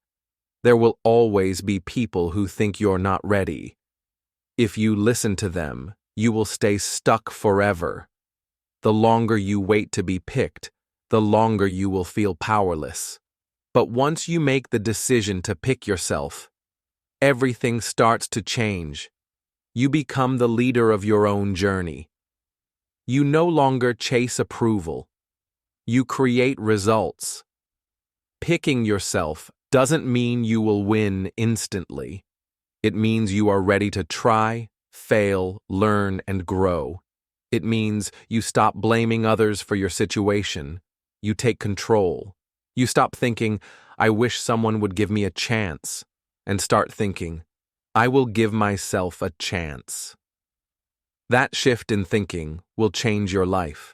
There will always be people who think you're not ready. If you listen to them, you will stay stuck forever. The longer you wait to be picked, the longer you will feel powerless. But once you make the decision to pick yourself, everything starts to change. You become the leader of your own journey. You no longer chase approval. You create results. Picking yourself doesn't mean you will win instantly. It means you are ready to try, fail, learn, and grow. It means you stop blaming others for your situation. You take control. You stop thinking, I wish someone would give me a chance, and start thinking, I will give myself a chance. That shift in thinking will change your life.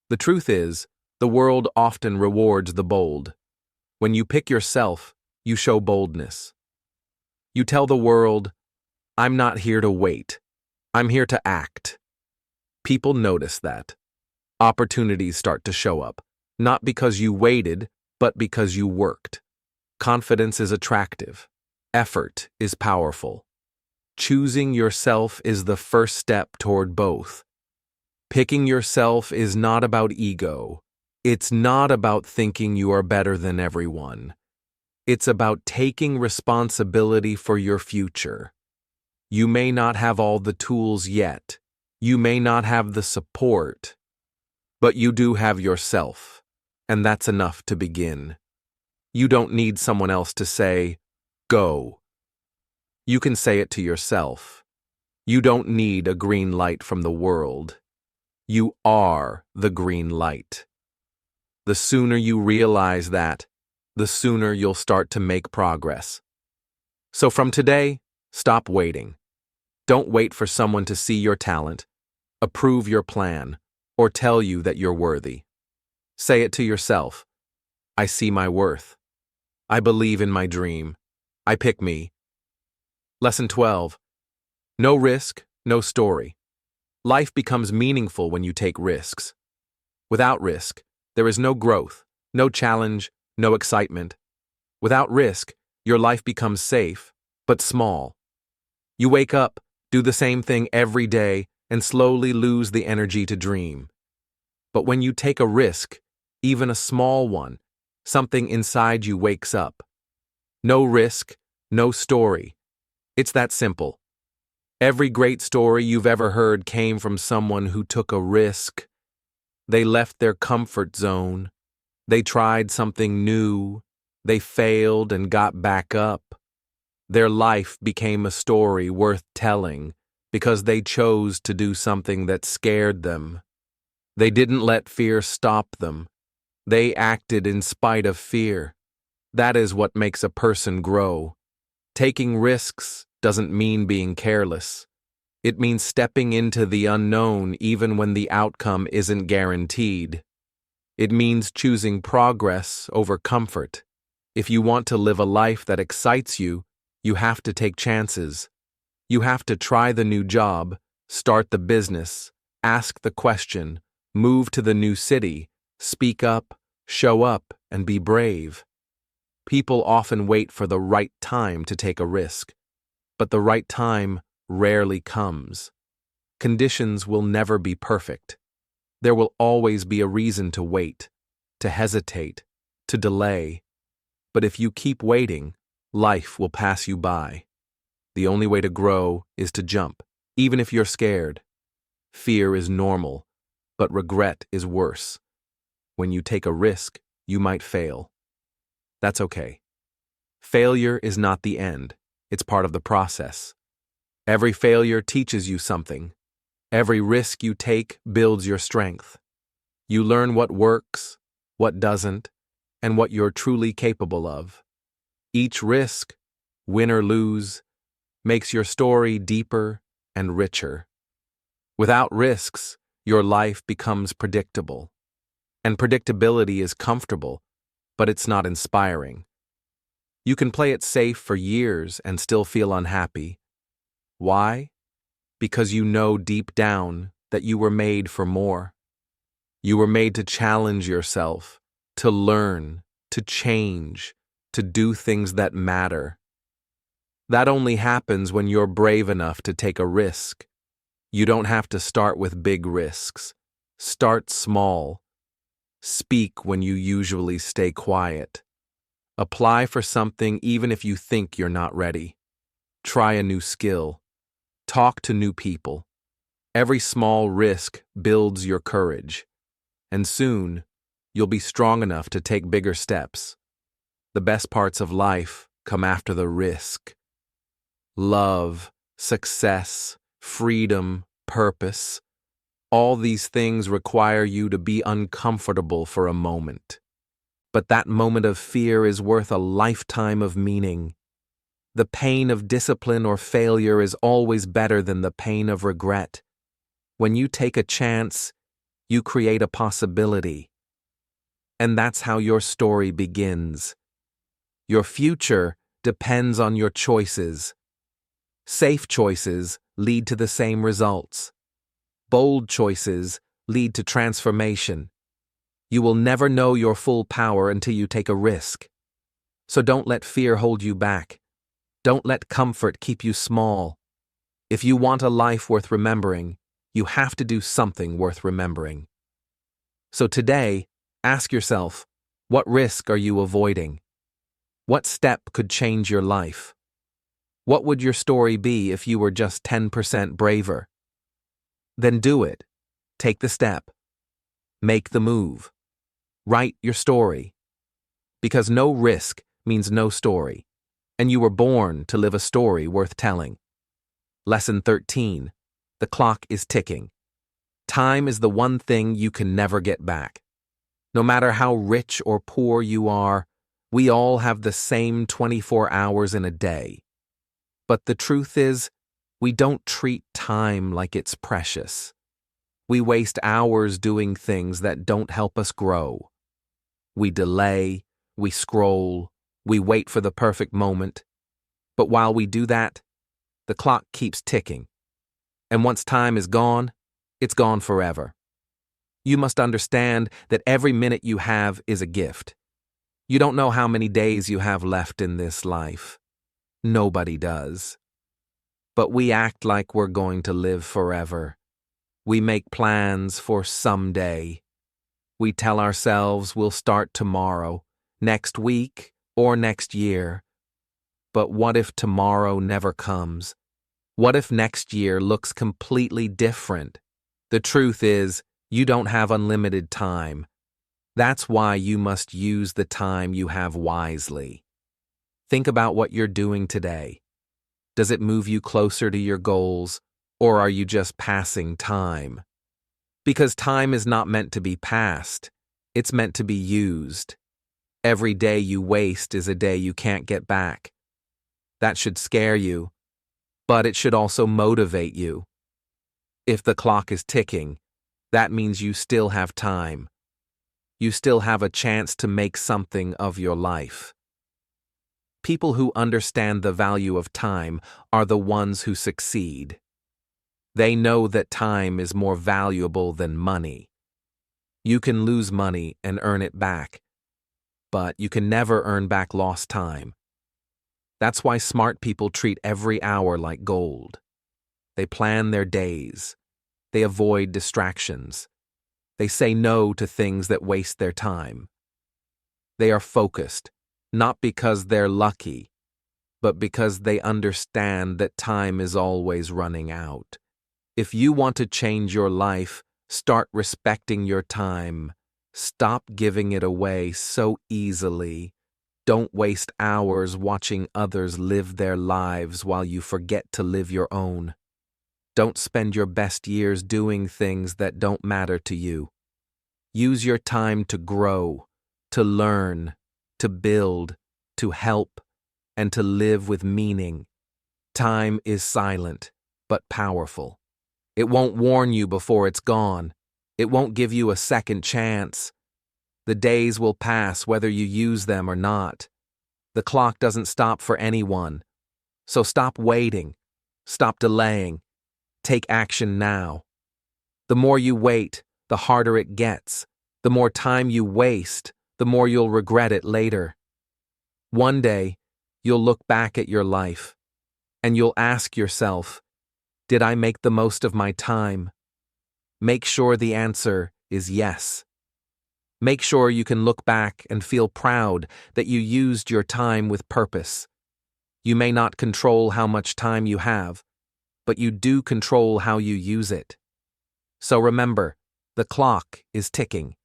The truth is, the world often rewards the bold. When you pick yourself, you show boldness. You tell the world, I'm not here to wait. I'm here to act. People notice that. Opportunities start to show up, not because you waited, but because you worked. Confidence is attractive. Effort is powerful. Choosing yourself is the first step toward both. Picking yourself is not about ego. It's not about thinking you are better than everyone. It's about taking responsibility for your future. You may not have all the tools yet. You may not have the support. But you do have yourself, and that's enough to begin. You don't need someone else to say, go. You can say it to yourself. You don't need a green light from the world. You are the green light. The sooner you realize that, the sooner you'll start to make progress. So from today, stop waiting. Don't wait for someone to see your talent, approve your plan, or tell you that you're worthy. Say it to yourself. I see my worth. I believe in my dream. I pick me. Lesson 12. No risk, no story. Life becomes meaningful when you take risks. Without risk, there is no growth, no challenge, no excitement. Without risk, your life becomes safe, but small. You wake up, do the same thing every day, and slowly lose the energy to dream. But when you take a risk, even a small one, something inside you wakes up. No risk, no story. It's that simple. Every great story you've ever heard came from someone who took a risk. They left their comfort zone. They tried something new. They failed and got back up. Their life became a story worth telling because they chose to do something that scared them. They didn't let fear stop them. They acted in spite of fear. That is what makes a person grow. Taking risks doesn't mean being careless. It means stepping into the unknown even when the outcome isn't guaranteed. It means choosing progress over comfort. If you want to live a life that excites you, you have to take chances. You have to try the new job, start the business, ask the question, move to the new city, speak up, show up, and be brave. People often wait for the right time to take a risk, but the right time rarely comes. Conditions will never be perfect. There will always be a reason to wait, to hesitate, to delay. But if you keep waiting, life will pass you by. The only way to grow is to jump, even if you're scared. Fear is normal, but regret is worse. When you take a risk, you might fail. That's okay. Failure is not the end. It's part of the process. Every failure teaches you something. Every risk you take builds your strength. You learn what works, what doesn't, and what you're truly capable of. Each risk, win or lose, makes your story deeper and richer. Without risks, your life becomes predictable. And predictability is comfortable, but it's not inspiring. You can play it safe for years and still feel unhappy. Why? Because you know deep down that you were made for more. You were made to challenge yourself, to learn, to change, to do things that matter. That only happens when you're brave enough to take a risk. You don't have to start with big risks. Start small. Speak when you usually stay quiet. Apply for something even if you think you're not ready. Try a new skill. Talk to new people. Every small risk builds your courage. And soon, you'll be strong enough to take bigger steps. The best parts of life come after the risk. Love, success, freedom, purpose. All these things require you to be uncomfortable for a moment. But that moment of fear is worth a lifetime of meaning. The pain of discipline or failure is always better than the pain of regret. When you take a chance, you create a possibility. And that's how your story begins. Your future depends on your choices. Safe choices lead to the same results. Bold choices lead to transformation. You will never know your full power until you take a risk. So don't let fear hold you back. Don't let comfort keep you small. If you want a life worth remembering, you have to do something worth remembering. So today, ask yourself, what risk are you avoiding? What step could change your life? What would your story be if you were just 10% braver? Then do it. Take the step. Make the move. Write your story. Because no risk means no story, and you were born to live a story worth telling. Lesson 13. The clock is ticking. Time is the one thing you can never get back. No matter how rich or poor you are, we all have the same 24 hours in a day. But the truth is, we don't treat time like it's precious. We waste hours doing things that don't help us grow. We delay, we scroll, we wait for the perfect moment. But while we do that, the clock keeps ticking. And once time is gone, it's gone forever. You must understand that every minute you have is a gift. You don't know how many days you have left in this life. Nobody does. But we act like we're going to live forever. We make plans for someday. We tell ourselves we'll start tomorrow, next week, or next year. But what if tomorrow never comes? What if next year looks completely different? The truth is, you don't have unlimited time. That's why you must use the time you have wisely. Think about what you're doing today. Does it move you closer to your goals, or are you just passing time? Because time is not meant to be passed, it's meant to be used. Every day you waste is a day you can't get back. That should scare you, but it should also motivate you. If the clock is ticking, that means you still have time. You still have a chance to make something of your life. People who understand the value of time are the ones who succeed. They know that time is more valuable than money. You can lose money and earn it back, but you can never earn back lost time. That's why smart people treat every hour like gold. They plan their days. They avoid distractions. They say no to things that waste their time. They are focused, not because they're lucky, but because they understand that time is always running out. If you want to change your life, start respecting your time. Stop giving it away so easily. Don't waste hours watching others live their lives while you forget to live your own. Don't spend your best years doing things that don't matter to you. Use your time to grow, to learn, to build, to help, and to live with meaning. Time is silent, but powerful. It won't warn you before it's gone. It won't give you a second chance. The days will pass whether you use them or not. The clock doesn't stop for anyone. So stop waiting. Stop delaying. Take action now. The more you wait, the harder it gets. The more time you waste, the more you'll regret it later. One day, you'll look back at your life, and you'll ask yourself, did I make the most of my time? Make sure the answer is yes. Make sure you can look back and feel proud that you used your time with purpose. You may not control how much time you have, but you do control how you use it. So remember, the clock is ticking.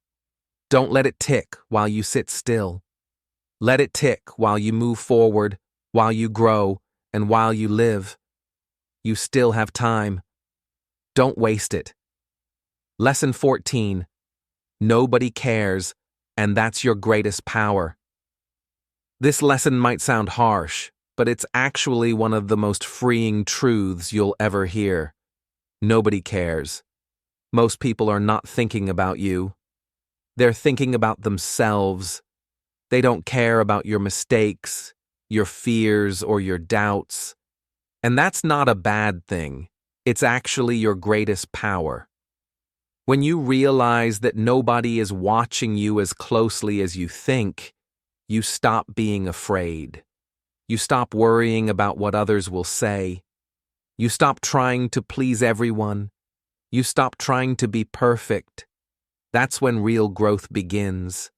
Don't let it tick while you sit still. Let it tick while you move forward, while you grow, and while you live. You still have time. Don't waste it. Lesson 14. Nobody cares, and that's your greatest power. This lesson might sound harsh, but it's actually one of the most freeing truths you'll ever hear. Nobody cares. Most people are not thinking about you. They're thinking about themselves. They don't care about your mistakes, your fears, or your doubts. And that's not a bad thing. It's actually your greatest power. When you realize that nobody is watching you as closely as you think, you stop being afraid. You stop worrying about what others will say. You stop trying to please everyone. You stop trying to be perfect. That's when real growth begins.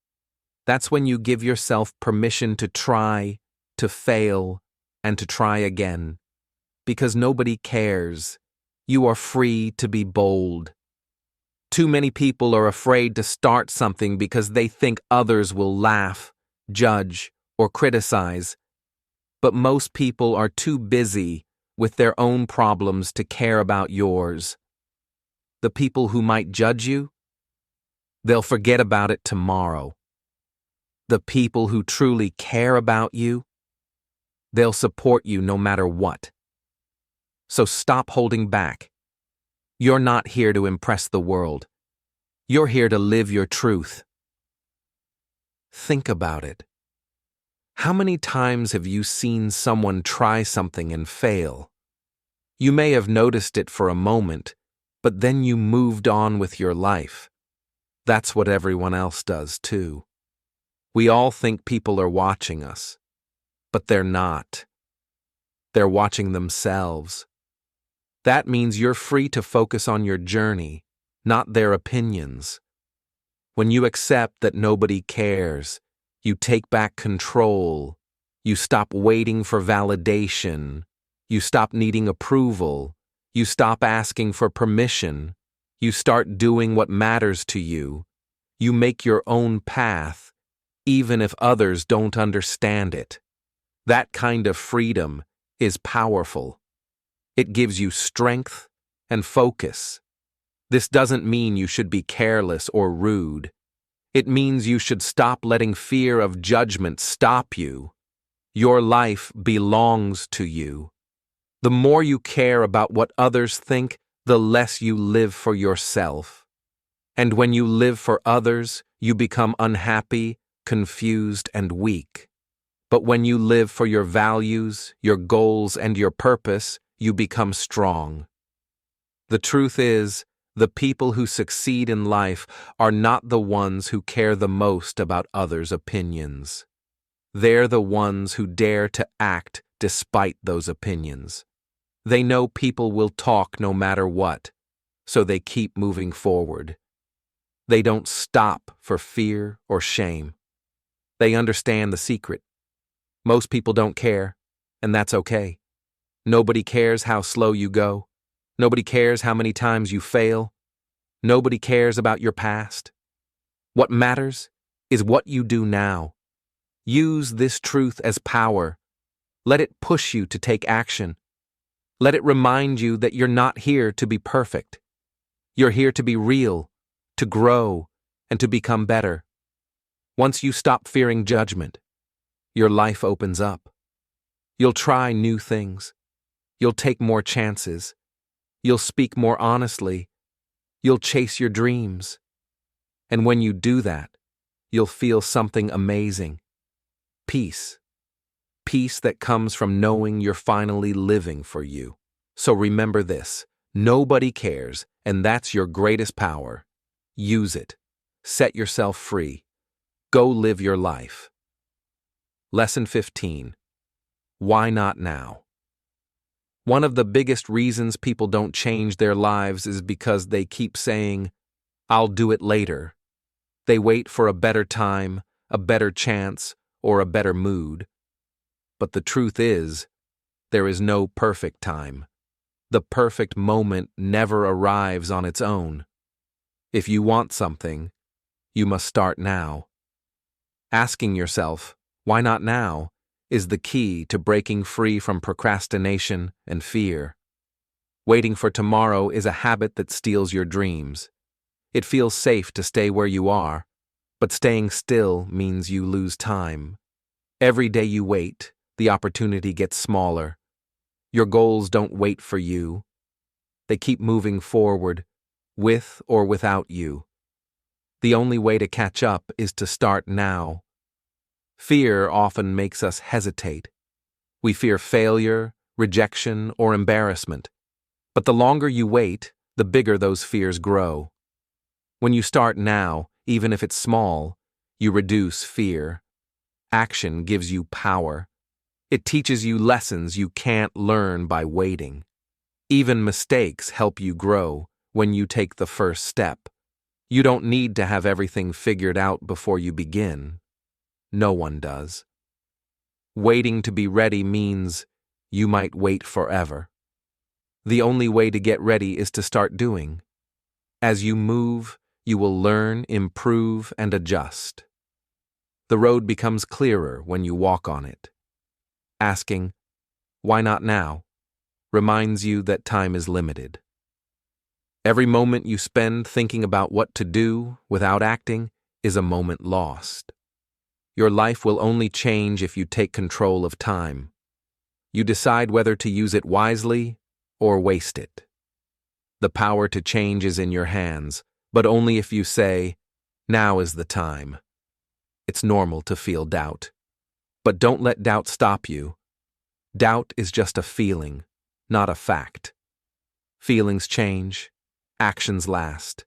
That's when you give yourself permission to try, to fail, and to try again. Because nobody cares. You are free to be bold. Too many people are afraid to start something because they think others will laugh, judge, or criticize. But most people are too busy with their own problems to care about yours. The people who might judge you, they'll forget about it tomorrow. The people who truly care about you, they'll support you no matter what. So stop holding back. You're not here to impress the world. You're here to live your truth. Think about it. How many times have you seen someone try something and fail? You may have noticed it for a moment, but then you moved on with your life. That's what everyone else does too. We all think people are watching us, but they're not. They're watching themselves. That means you're free to focus on your journey, not their opinions. When you accept that nobody cares, you take back control. You stop waiting for validation. You stop needing approval. You stop asking for permission. You start doing what matters to you. You make your own path, even if others don't understand it. That kind of freedom is powerful. It gives you strength and focus. This doesn't mean you should be careless or rude. It means you should stop letting fear of judgment stop you. Your life belongs to you. The more you care about what others think, the less you live for yourself. And when you live for others, you become unhappy, confused, and weak. But when you live for your values, your goals, and your purpose, you become strong. The truth is, the people who succeed in life are not the ones who care the most about others' opinions. They're the ones who dare to act despite those opinions. They know people will talk no matter what, so they keep moving forward. They don't stop for fear or shame. They understand the secret. Most people don't care, and that's okay. Nobody cares how slow you go. Nobody cares how many times you fail. Nobody cares about your past. What matters is what you do now. Use this truth as power. Let it push you to take action. Let it remind you that you're not here to be perfect. You're here to be real, to grow, and to become better. Once you stop fearing judgment, your life opens up. You'll try new things. You'll take more chances. You'll speak more honestly. You'll chase your dreams. And when you do that, you'll feel something amazing. Peace. Peace that comes from knowing you're finally living for you. So remember this, nobody cares, and that's your greatest power. Use it. Set yourself free. Go live your life. Lesson 15. Why not now? One of the biggest reasons people don't change their lives is because they keep saying, "I'll do it later." They wait for a better time, a better chance, or a better mood. But the truth is, there is no perfect time. The perfect moment never arrives on its own. If you want something, you must start now. Asking yourself, "Why not now?" is the key to breaking free from procrastination and fear. Waiting for tomorrow is a habit that steals your dreams. It feels safe to stay where you are, but staying still means you lose time. Every day you wait, the opportunity gets smaller. Your goals don't wait for you. They keep moving forward, with or without you. The only way to catch up is to start now. Fear often makes us hesitate. We fear failure, rejection, or embarrassment. But the longer you wait, the bigger those fears grow. When you start now, even if it's small, you reduce fear. Action gives you power. It teaches you lessons you can't learn by waiting. Even mistakes help you grow when you take the first step. You don't need to have everything figured out before you begin. No one does. Waiting to be ready means you might wait forever. The only way to get ready is to start doing. As you move, you will learn, improve, and adjust. The road becomes clearer when you walk on it. Asking, "Why not now?" reminds you that time is limited. Every moment you spend thinking about what to do without acting is a moment lost. Your life will only change if you take control of time. You decide whether to use it wisely or waste it. The power to change is in your hands, but only if you say, "Now is the time." It's normal to feel doubt. But don't let doubt stop you. Doubt is just a feeling, not a fact. Feelings change, actions last.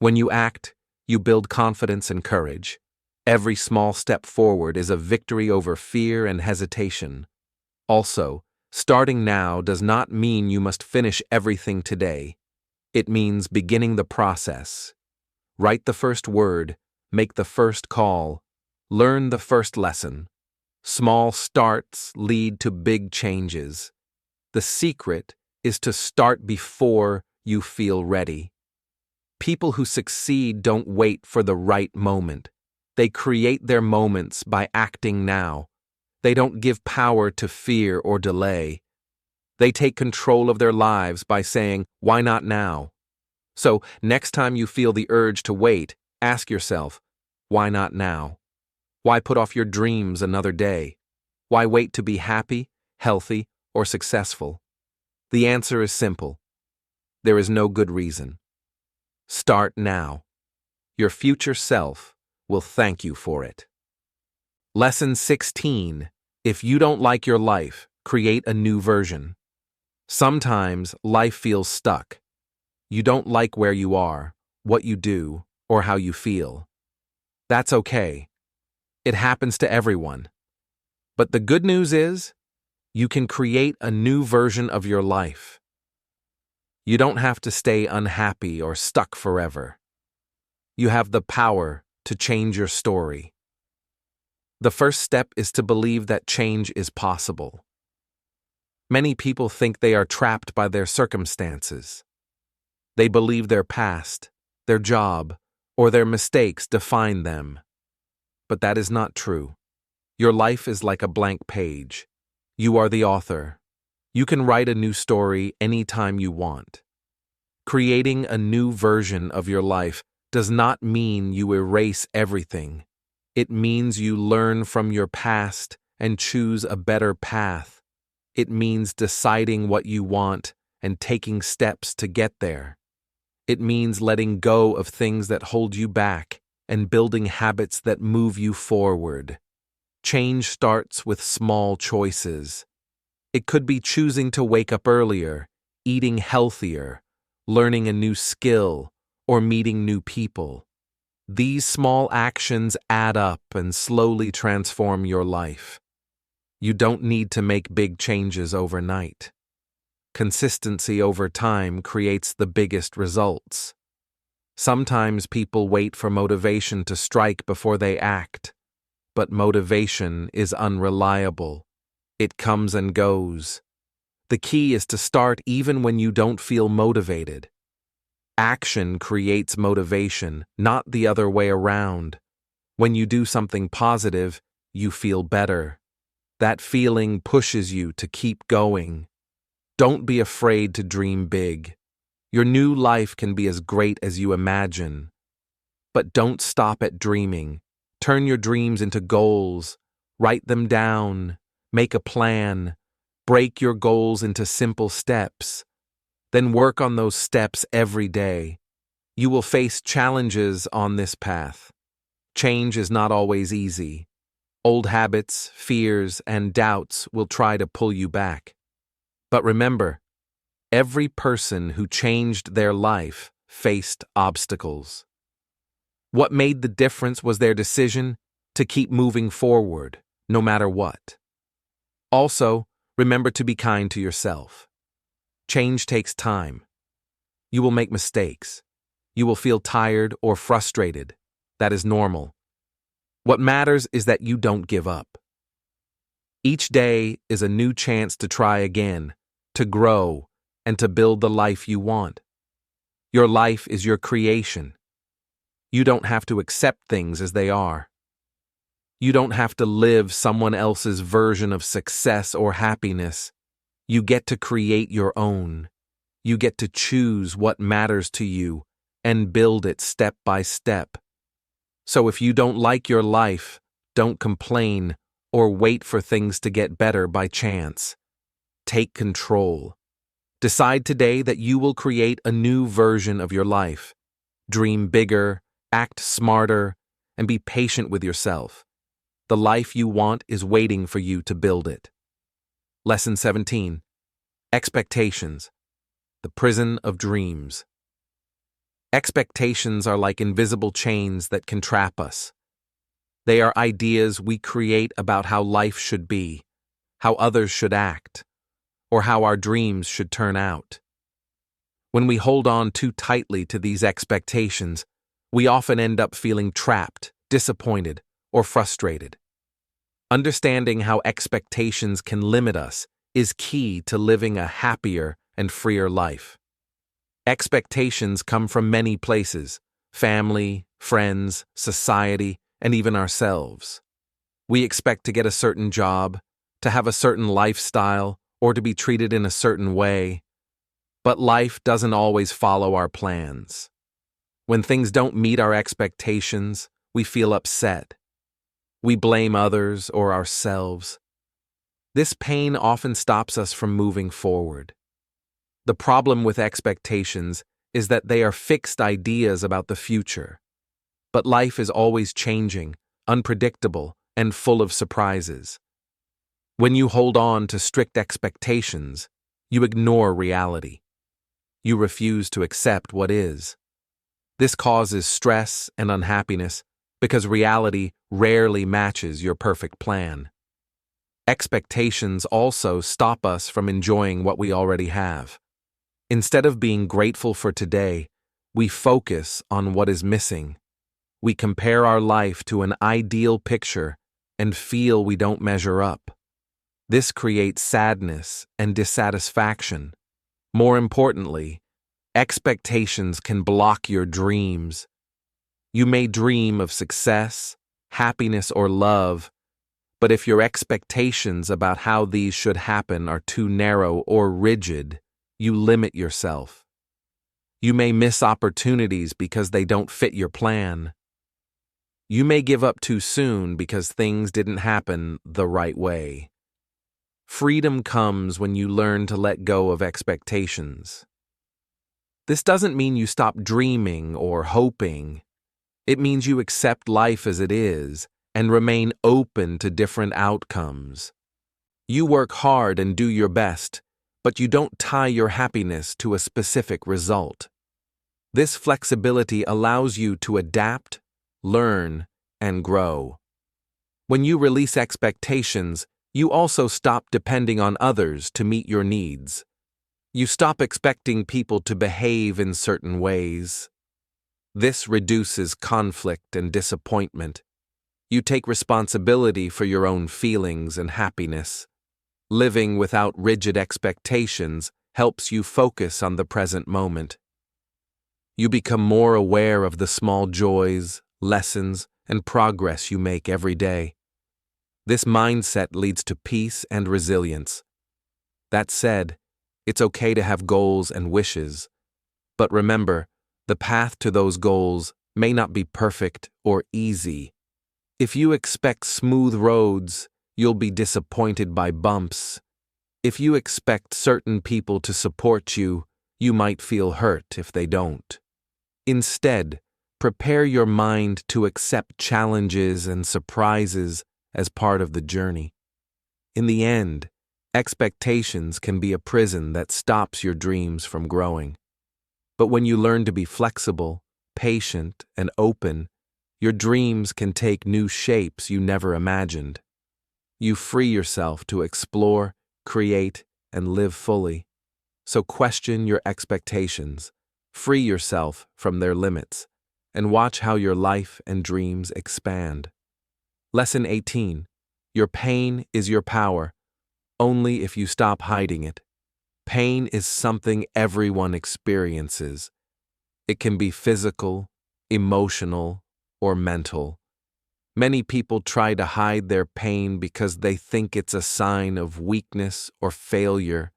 When you act, you build confidence and courage. Every small step forward is a victory over fear and hesitation. Also, starting now does not mean you must finish everything today. It means beginning the process. Write the first word, make the first call, learn the first lesson. Small starts lead to big changes. The secret is to start before you feel ready. People who succeed don't wait for the right moment. They create their moments by acting now. They don't give power to fear or delay. They take control of their lives by saying, "Why not now?" So, next time you feel the urge to wait, ask yourself, why not now? Why put off your dreams another day? Why wait to be happy, healthy, or successful? The answer is simple. There is no good reason. Start now. Your future self will thank you for it. Lesson 16. If you don't like your life, create a new version. Sometimes life feels stuck. You don't like where you are, what you do, or how you feel. That's okay. It happens to everyone. But the good news is, you can create a new version of your life. You don't have to stay unhappy or stuck forever. You have the power to change your story. The first step is to believe that change is possible. Many people think they are trapped by their circumstances. They believe their past, their job, or their mistakes define them. But that is not true. Your life is like a blank page. You are the author. You can write a new story anytime you want. Creating a new version of your life does not mean you erase everything. It means you learn from your past and choose a better path. It means deciding what you want and taking steps to get there. It means letting go of things that hold you back and building habits that move you forward. Change starts with small choices. It could be choosing to wake up earlier, eating healthier, learning a new skill, or meeting new people. These small actions add up and slowly transform your life. You don't need to make big changes overnight. Consistency over time creates the biggest results. Sometimes people wait for motivation to strike before they act, but motivation is unreliable. It comes and goes. The key is to start even when you don't feel motivated. Action creates motivation, not the other way around. When you do something positive, you feel better. That feeling pushes you to keep going. Don't be afraid to dream big. Your new life can be as great as you imagine. But don't stop at dreaming. Turn your dreams into goals. Write them down. Make a plan. Break your goals into simple steps. Then work on those steps every day. You will face challenges on this path. Change is not always easy. Old habits, fears, and doubts will try to pull you back. But remember, every person who changed their life faced obstacles. What made the difference was their decision to keep moving forward, no matter what. Also, remember to be kind to yourself. Change takes time. You will make mistakes. You will feel tired or frustrated. That is normal. What matters is that you don't give up. Each day is a new chance to try again, to grow, and to build the life you want. Your life is your creation. You don't have to accept things as they are. You don't have to live someone else's version of success or happiness. You get to create your own. You get to choose what matters to you and build it step by step. So if you don't like your life, don't complain or wait for things to get better by chance. Take control. Decide today that you will create a new version of your life. Dream bigger, act smarter, and be patient with yourself. The life you want is waiting for you to build it. Lesson 17. Expectations. The prison of dreams. Expectations are like invisible chains that can trap us. They are ideas we create about how life should be, how others should act, or how our dreams should turn out. When we hold on too tightly to these expectations, we often end up feeling trapped, disappointed, or frustrated. Understanding how expectations can limit us is key to living a happier and freer life. Expectations come from many places: family, friends, society, and even ourselves. We expect to get a certain job, to have a certain lifestyle, or to be treated in a certain way. But life doesn't always follow our plans. When things don't meet our expectations, we feel upset. We blame others or ourselves. This pain often stops us from moving forward. The problem with expectations is that they are fixed ideas about the future. But life is always changing, unpredictable, and full of surprises. When you hold on to strict expectations, you ignore reality. You refuse to accept what is. This causes stress and unhappiness because reality rarely matches your perfect plan. Expectations also stop us from enjoying what we already have. Instead of being grateful for today, we focus on what is missing. We compare our life to an ideal picture and feel we don't measure up. This creates sadness and dissatisfaction. More importantly, expectations can block your dreams. You may dream of success, happiness, or love, but if your expectations about how these should happen are too narrow or rigid, you limit yourself. You may miss opportunities because they don't fit your plan. You may give up too soon because things didn't happen the right way. Freedom comes when you learn to let go of expectations. This doesn't mean you stop dreaming or hoping. It means you accept life as it is and remain open to different outcomes. You work hard and do your best, but you don't tie your happiness to a specific result. This flexibility allows you to adapt, learn, and grow. When you release expectations, you also stop depending on others to meet your needs. You stop expecting people to behave in certain ways. This reduces conflict and disappointment. You take responsibility for your own feelings and happiness. Living without rigid expectations helps you focus on the present moment. You become more aware of the small joys, lessons, and progress you make every day. This mindset leads to peace and resilience. That said, it's okay to have goals and wishes, but remember, the path to those goals may not be perfect or easy. If you expect smooth roads, you'll be disappointed by bumps. If you expect certain people to support you, you might feel hurt if they don't. Instead, prepare your mind to accept challenges and surprises as part of the journey. In the end, expectations can be a prison that stops your dreams from growing. But when you learn to be flexible, patient, and open, your dreams can take new shapes you never imagined. You free yourself to explore, create, and live fully. So question your expectations, free yourself from their limits, and watch how your life and dreams expand. Lesson 18. Your pain is your power, only if you stop hiding it. Pain is something everyone experiences. It can be physical, emotional, or mental. Many people try to hide their pain because they think it's a sign of weakness or failure,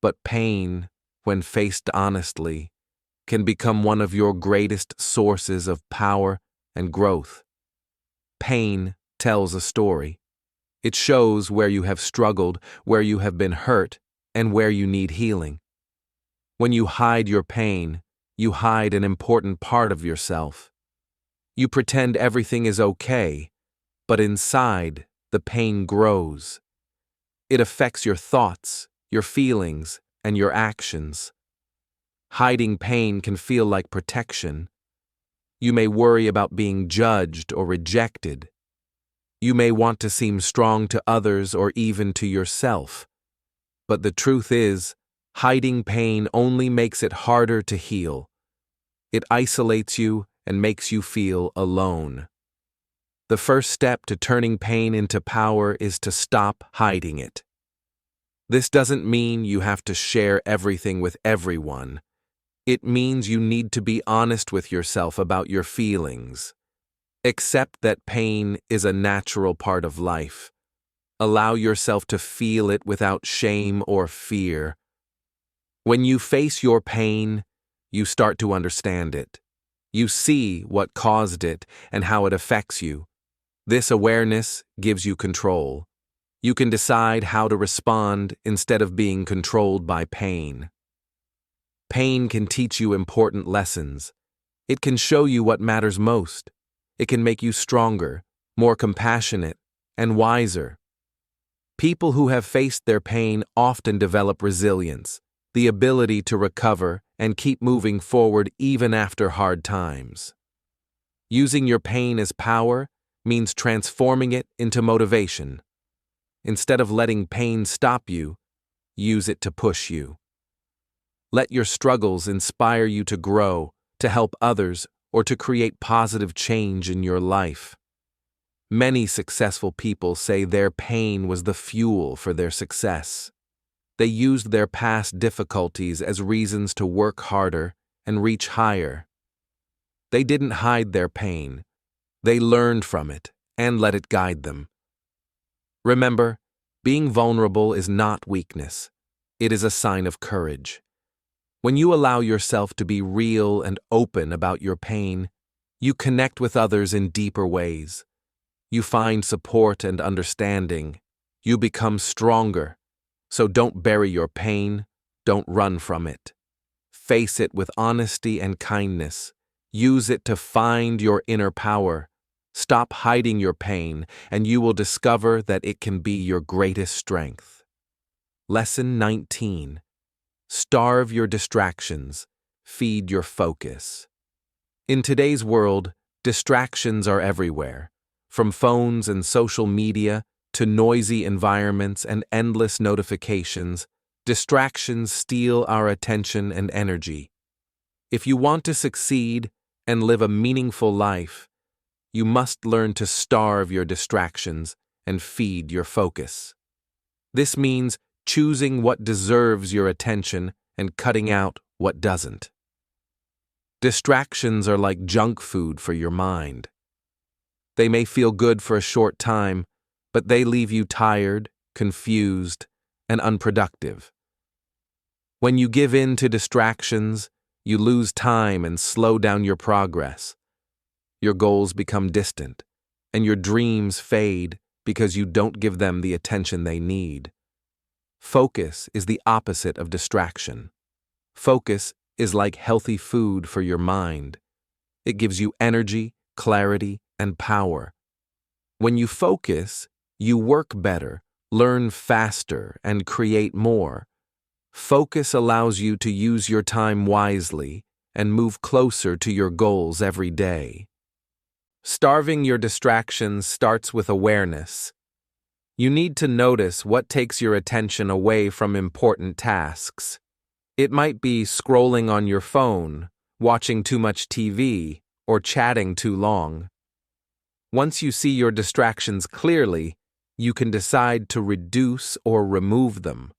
but pain, when faced honestly, can become one of your greatest sources of power and growth. Pain tells a story. It shows where you have struggled, where you have been hurt, and where you need healing. When you hide your pain, you hide an important part of yourself. You pretend everything is okay, but inside, the pain grows. It affects your thoughts, your feelings, and your actions. Hiding pain can feel like protection. You may worry about being judged or rejected. You may want to seem strong to others or even to yourself. But the truth is, hiding pain only makes it harder to heal. It isolates you and makes you feel alone. The first step to turning pain into power is to stop hiding it. This doesn't mean you have to share everything with everyone. It means you need to be honest with yourself about your feelings. Accept that pain is a natural part of life. Allow yourself to feel it without shame or fear. When you face your pain, you start to understand it. You see what caused it and how it affects you. This awareness gives you control. You can decide how to respond instead of being controlled by pain. Pain can teach you important lessons. It can show you what matters most. It can make you stronger, more compassionate, and wiser. People who have faced their pain often develop resilience, the ability to recover and keep moving forward even after hard times. Using your pain as power means transforming it into motivation. Instead of letting pain stop you, use it to push you. Let your struggles inspire you to grow, to help others, or to create positive change in your life. Many successful people say their pain was the fuel for their success. They used their past difficulties as reasons to work harder and reach higher. They didn't hide their pain. They learned from it and let it guide them. Remember, being vulnerable is not weakness. It is a sign of courage. When you allow yourself to be real and open about your pain, you connect with others in deeper ways. You find support and understanding. You become stronger. So don't bury your pain. Don't run from it. Face it with honesty and kindness. Use it to find your inner power. Stop hiding your pain, and you will discover that it can be your greatest strength. Lesson 19. Starve your distractions. Feed your focus. In today's world, distractions are everywhere. From phones and social media to noisy environments and endless notifications, distractions steal our attention and energy. If you want to succeed and live a meaningful life, you must learn to starve your distractions and feed your focus. This means choosing what deserves your attention and cutting out what doesn't. Distractions are like junk food for your mind. They may feel good for a short time, but they leave you tired, confused, and unproductive. When you give in to distractions, you lose time and slow down your progress. Your goals become distant, and your dreams fade because you don't give them the attention they need. Focus is the opposite of distraction. Focus is like healthy food for your mind. It gives you energy, clarity, and power. When you focus, you work better, learn faster, and create more. Focus allows you to use your time wisely and move closer to your goals every day. Starving your distractions starts with awareness. You need to notice what takes your attention away from important tasks. It might be scrolling on your phone, watching too much TV, or chatting too long. Once you see your distractions clearly, you can decide to reduce or remove them.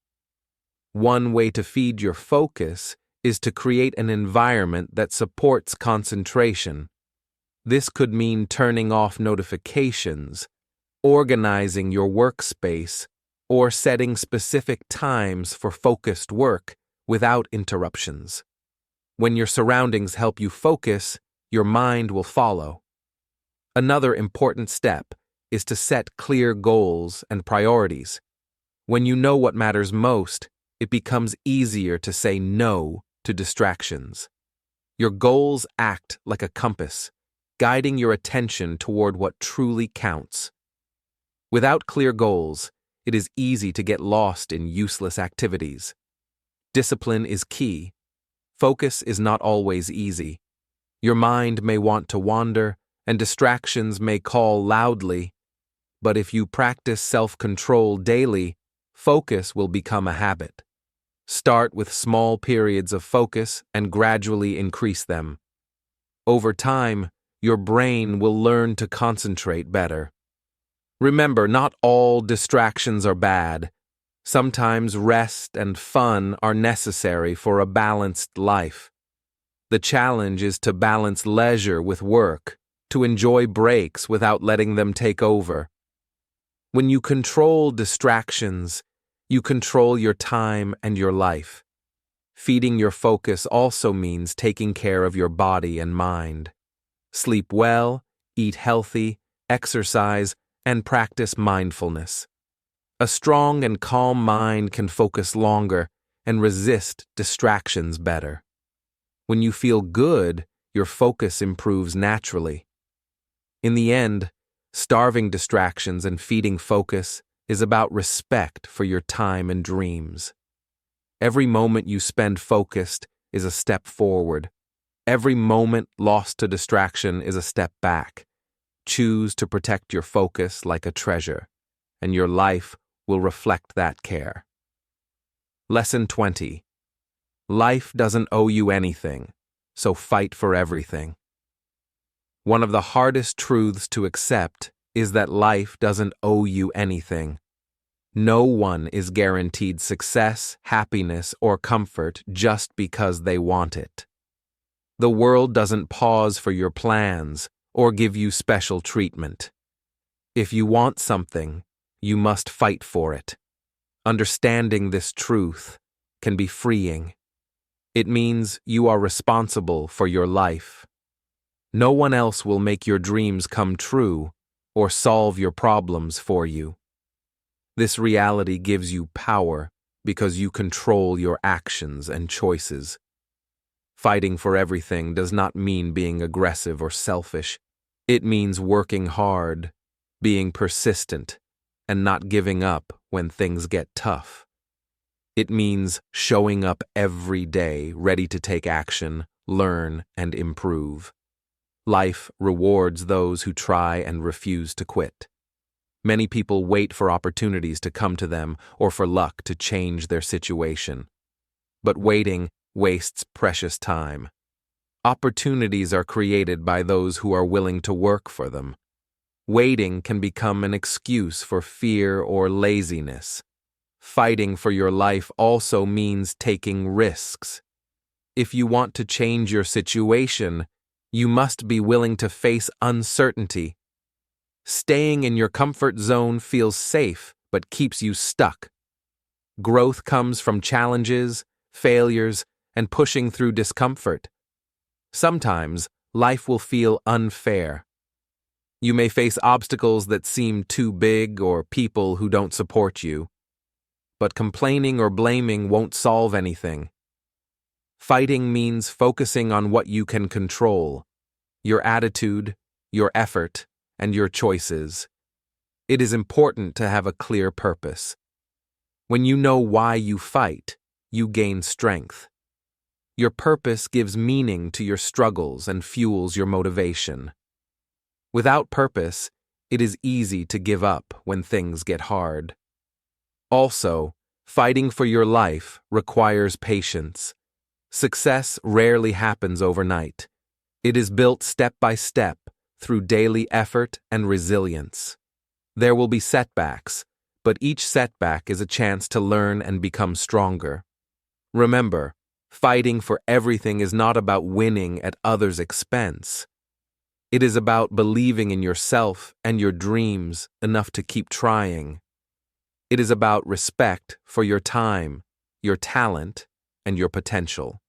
One way to feed your focus is to create an environment that supports concentration. This could mean turning off notifications, organizing your workspace, or setting specific times for focused work without interruptions. When your surroundings help you focus, your mind will follow. Another important step is to set clear goals and priorities. When you know what matters most, it becomes easier to say no to distractions. Your goals act like a compass, guiding your attention toward what truly counts. Without clear goals, it is easy to get lost in useless activities. Discipline is key. Focus is not always easy. Your mind may want to wander, and distractions may call loudly. But if you practice self-control daily, focus will become a habit. Start with small periods of focus and gradually increase them. Over time, your brain will learn to concentrate better. Remember, not all distractions are bad. Sometimes rest and fun are necessary for a balanced life. The challenge is to balance leisure with work, to enjoy breaks without letting them take over. When you control distractions, you control your time and your life. Feeding your focus also means taking care of your body and mind. Sleep well, eat healthy, exercise, and practice mindfulness. A strong and calm mind can focus longer and resist distractions better. When you feel good, your focus improves naturally. In the end, Starving distractions and feeding focus is about respect for your time and dreams. Every moment you spend focused is a step forward. Every moment lost to distraction is a step back. Choose to protect your focus like a treasure, and your life will reflect that care. Lesson 20. Life doesn't owe you anything, so fight for everything. One of the hardest truths to accept is that life doesn't owe you anything. No one is guaranteed success, happiness, or comfort just because they want it. The world doesn't pause for your plans or give you special treatment. If you want something, you must fight for it. Understanding this truth can be freeing. It means you are responsible for your life. No one else will make your dreams come true or solve your problems for you. This reality gives you power because you control your actions and choices. Fighting for everything does not mean being aggressive or selfish. It means working hard, being persistent, and not giving up when things get tough. It means showing up every day, ready to take action, learn, and improve. Life rewards those who try and refuse to quit. Many people wait for opportunities to come to them or for luck to change their situation. But waiting wastes precious time. Opportunities are created by those who are willing to work for them. Waiting can become an excuse for fear or laziness. Fighting for your life also means taking risks. If you want to change your situation, you must be willing to face uncertainty. Staying in your comfort zone feels safe but keeps you stuck. Growth comes from challenges, failures, and pushing through discomfort. Sometimes, life will feel unfair. You may face obstacles that seem too big or people who don't support you. But complaining or blaming won't solve anything. Fighting means focusing on what you can control: your attitude, your effort, and your choices. It is important to have a clear purpose. When you know why you fight, you gain strength. Your purpose gives meaning to your struggles and fuels your motivation. Without purpose, it is easy to give up when things get hard. Also, fighting for your life requires patience. Success rarely happens overnight. It is built step by step through daily effort and resilience. There will be setbacks, but each setback is a chance to learn and become stronger. Remember, fighting for everything is not about winning at others' expense. It is about believing in yourself and your dreams enough to keep trying. It is about respect for your time, your talent, and your potential.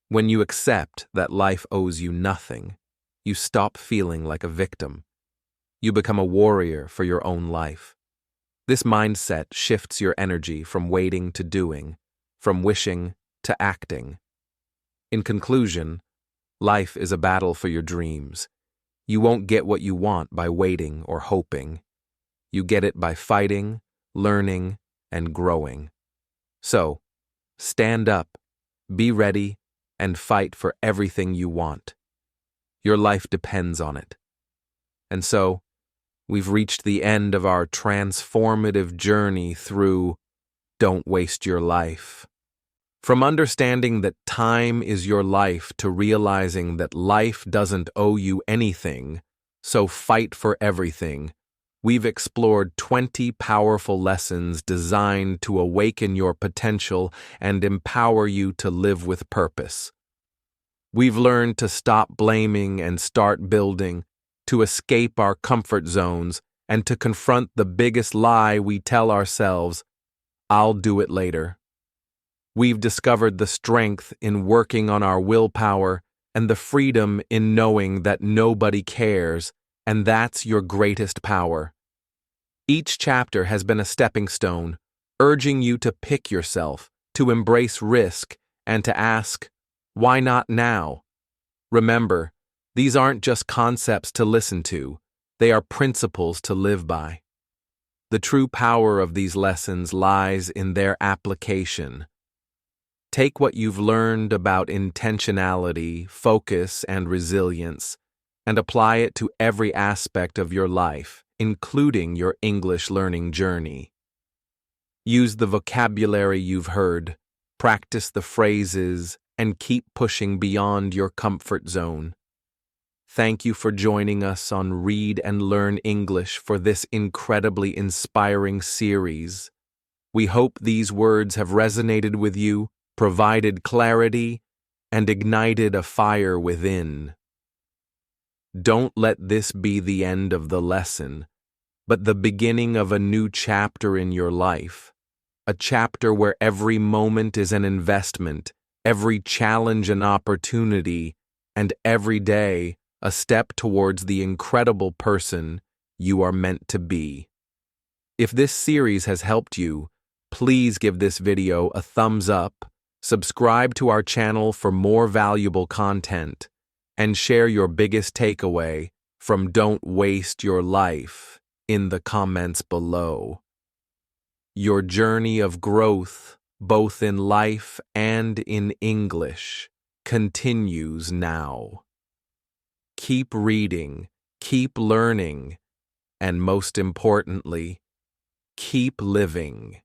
When you accept that life owes you nothing, you stop feeling like a victim. You become a warrior for your own life. This mindset shifts your energy from waiting to doing, from wishing to acting. In conclusion, life is a battle for your dreams. You won't get what you want by waiting or hoping. You get it by fighting, learning, and growing. So, stand up, be ready, and fight for everything you want. Your life depends on it. And so, we've reached the end of our transformative journey through Don't Waste Your Life. From understanding that time is your life to realizing that life doesn't owe you anything, so fight for everything, we've explored 20 powerful lessons designed to awaken your potential and empower you to live with purpose. We've learned to stop blaming and start building, to escape our comfort zones, and to confront the biggest lie we tell ourselves: I'll do it later. We've discovered the strength in working on our willpower and the freedom in knowing that nobody cares, and that's your greatest power. Each chapter has been a stepping stone, urging you to pick yourself, to embrace risk, and to ask, why not now? Remember, these aren't just concepts to listen to. They are principles to live by. The true power of these lessons lies in their application. Take what you've learned about intentionality, focus, and resilience, and apply it to every aspect of your life, including your English learning journey. Use the vocabulary you've heard, practice the phrases, and keep pushing beyond your comfort zone. Thank you for joining us on Read and Learn English for this incredibly inspiring series. We hope these words have resonated with you, provided clarity, and ignited a fire within. Don't let this be the end of the lesson, but the beginning of a new chapter in your life. A chapter where every moment is an investment, every challenge an opportunity, and every day a step towards the incredible person you are meant to be. If this series has helped you, please give this video a thumbs up, subscribe to our channel for more valuable content, and share your biggest takeaway from Don't Waste Your Life in the comments below. Your journey of growth, both in life and in English, continues now. Keep reading, keep learning, and most importantly, keep living.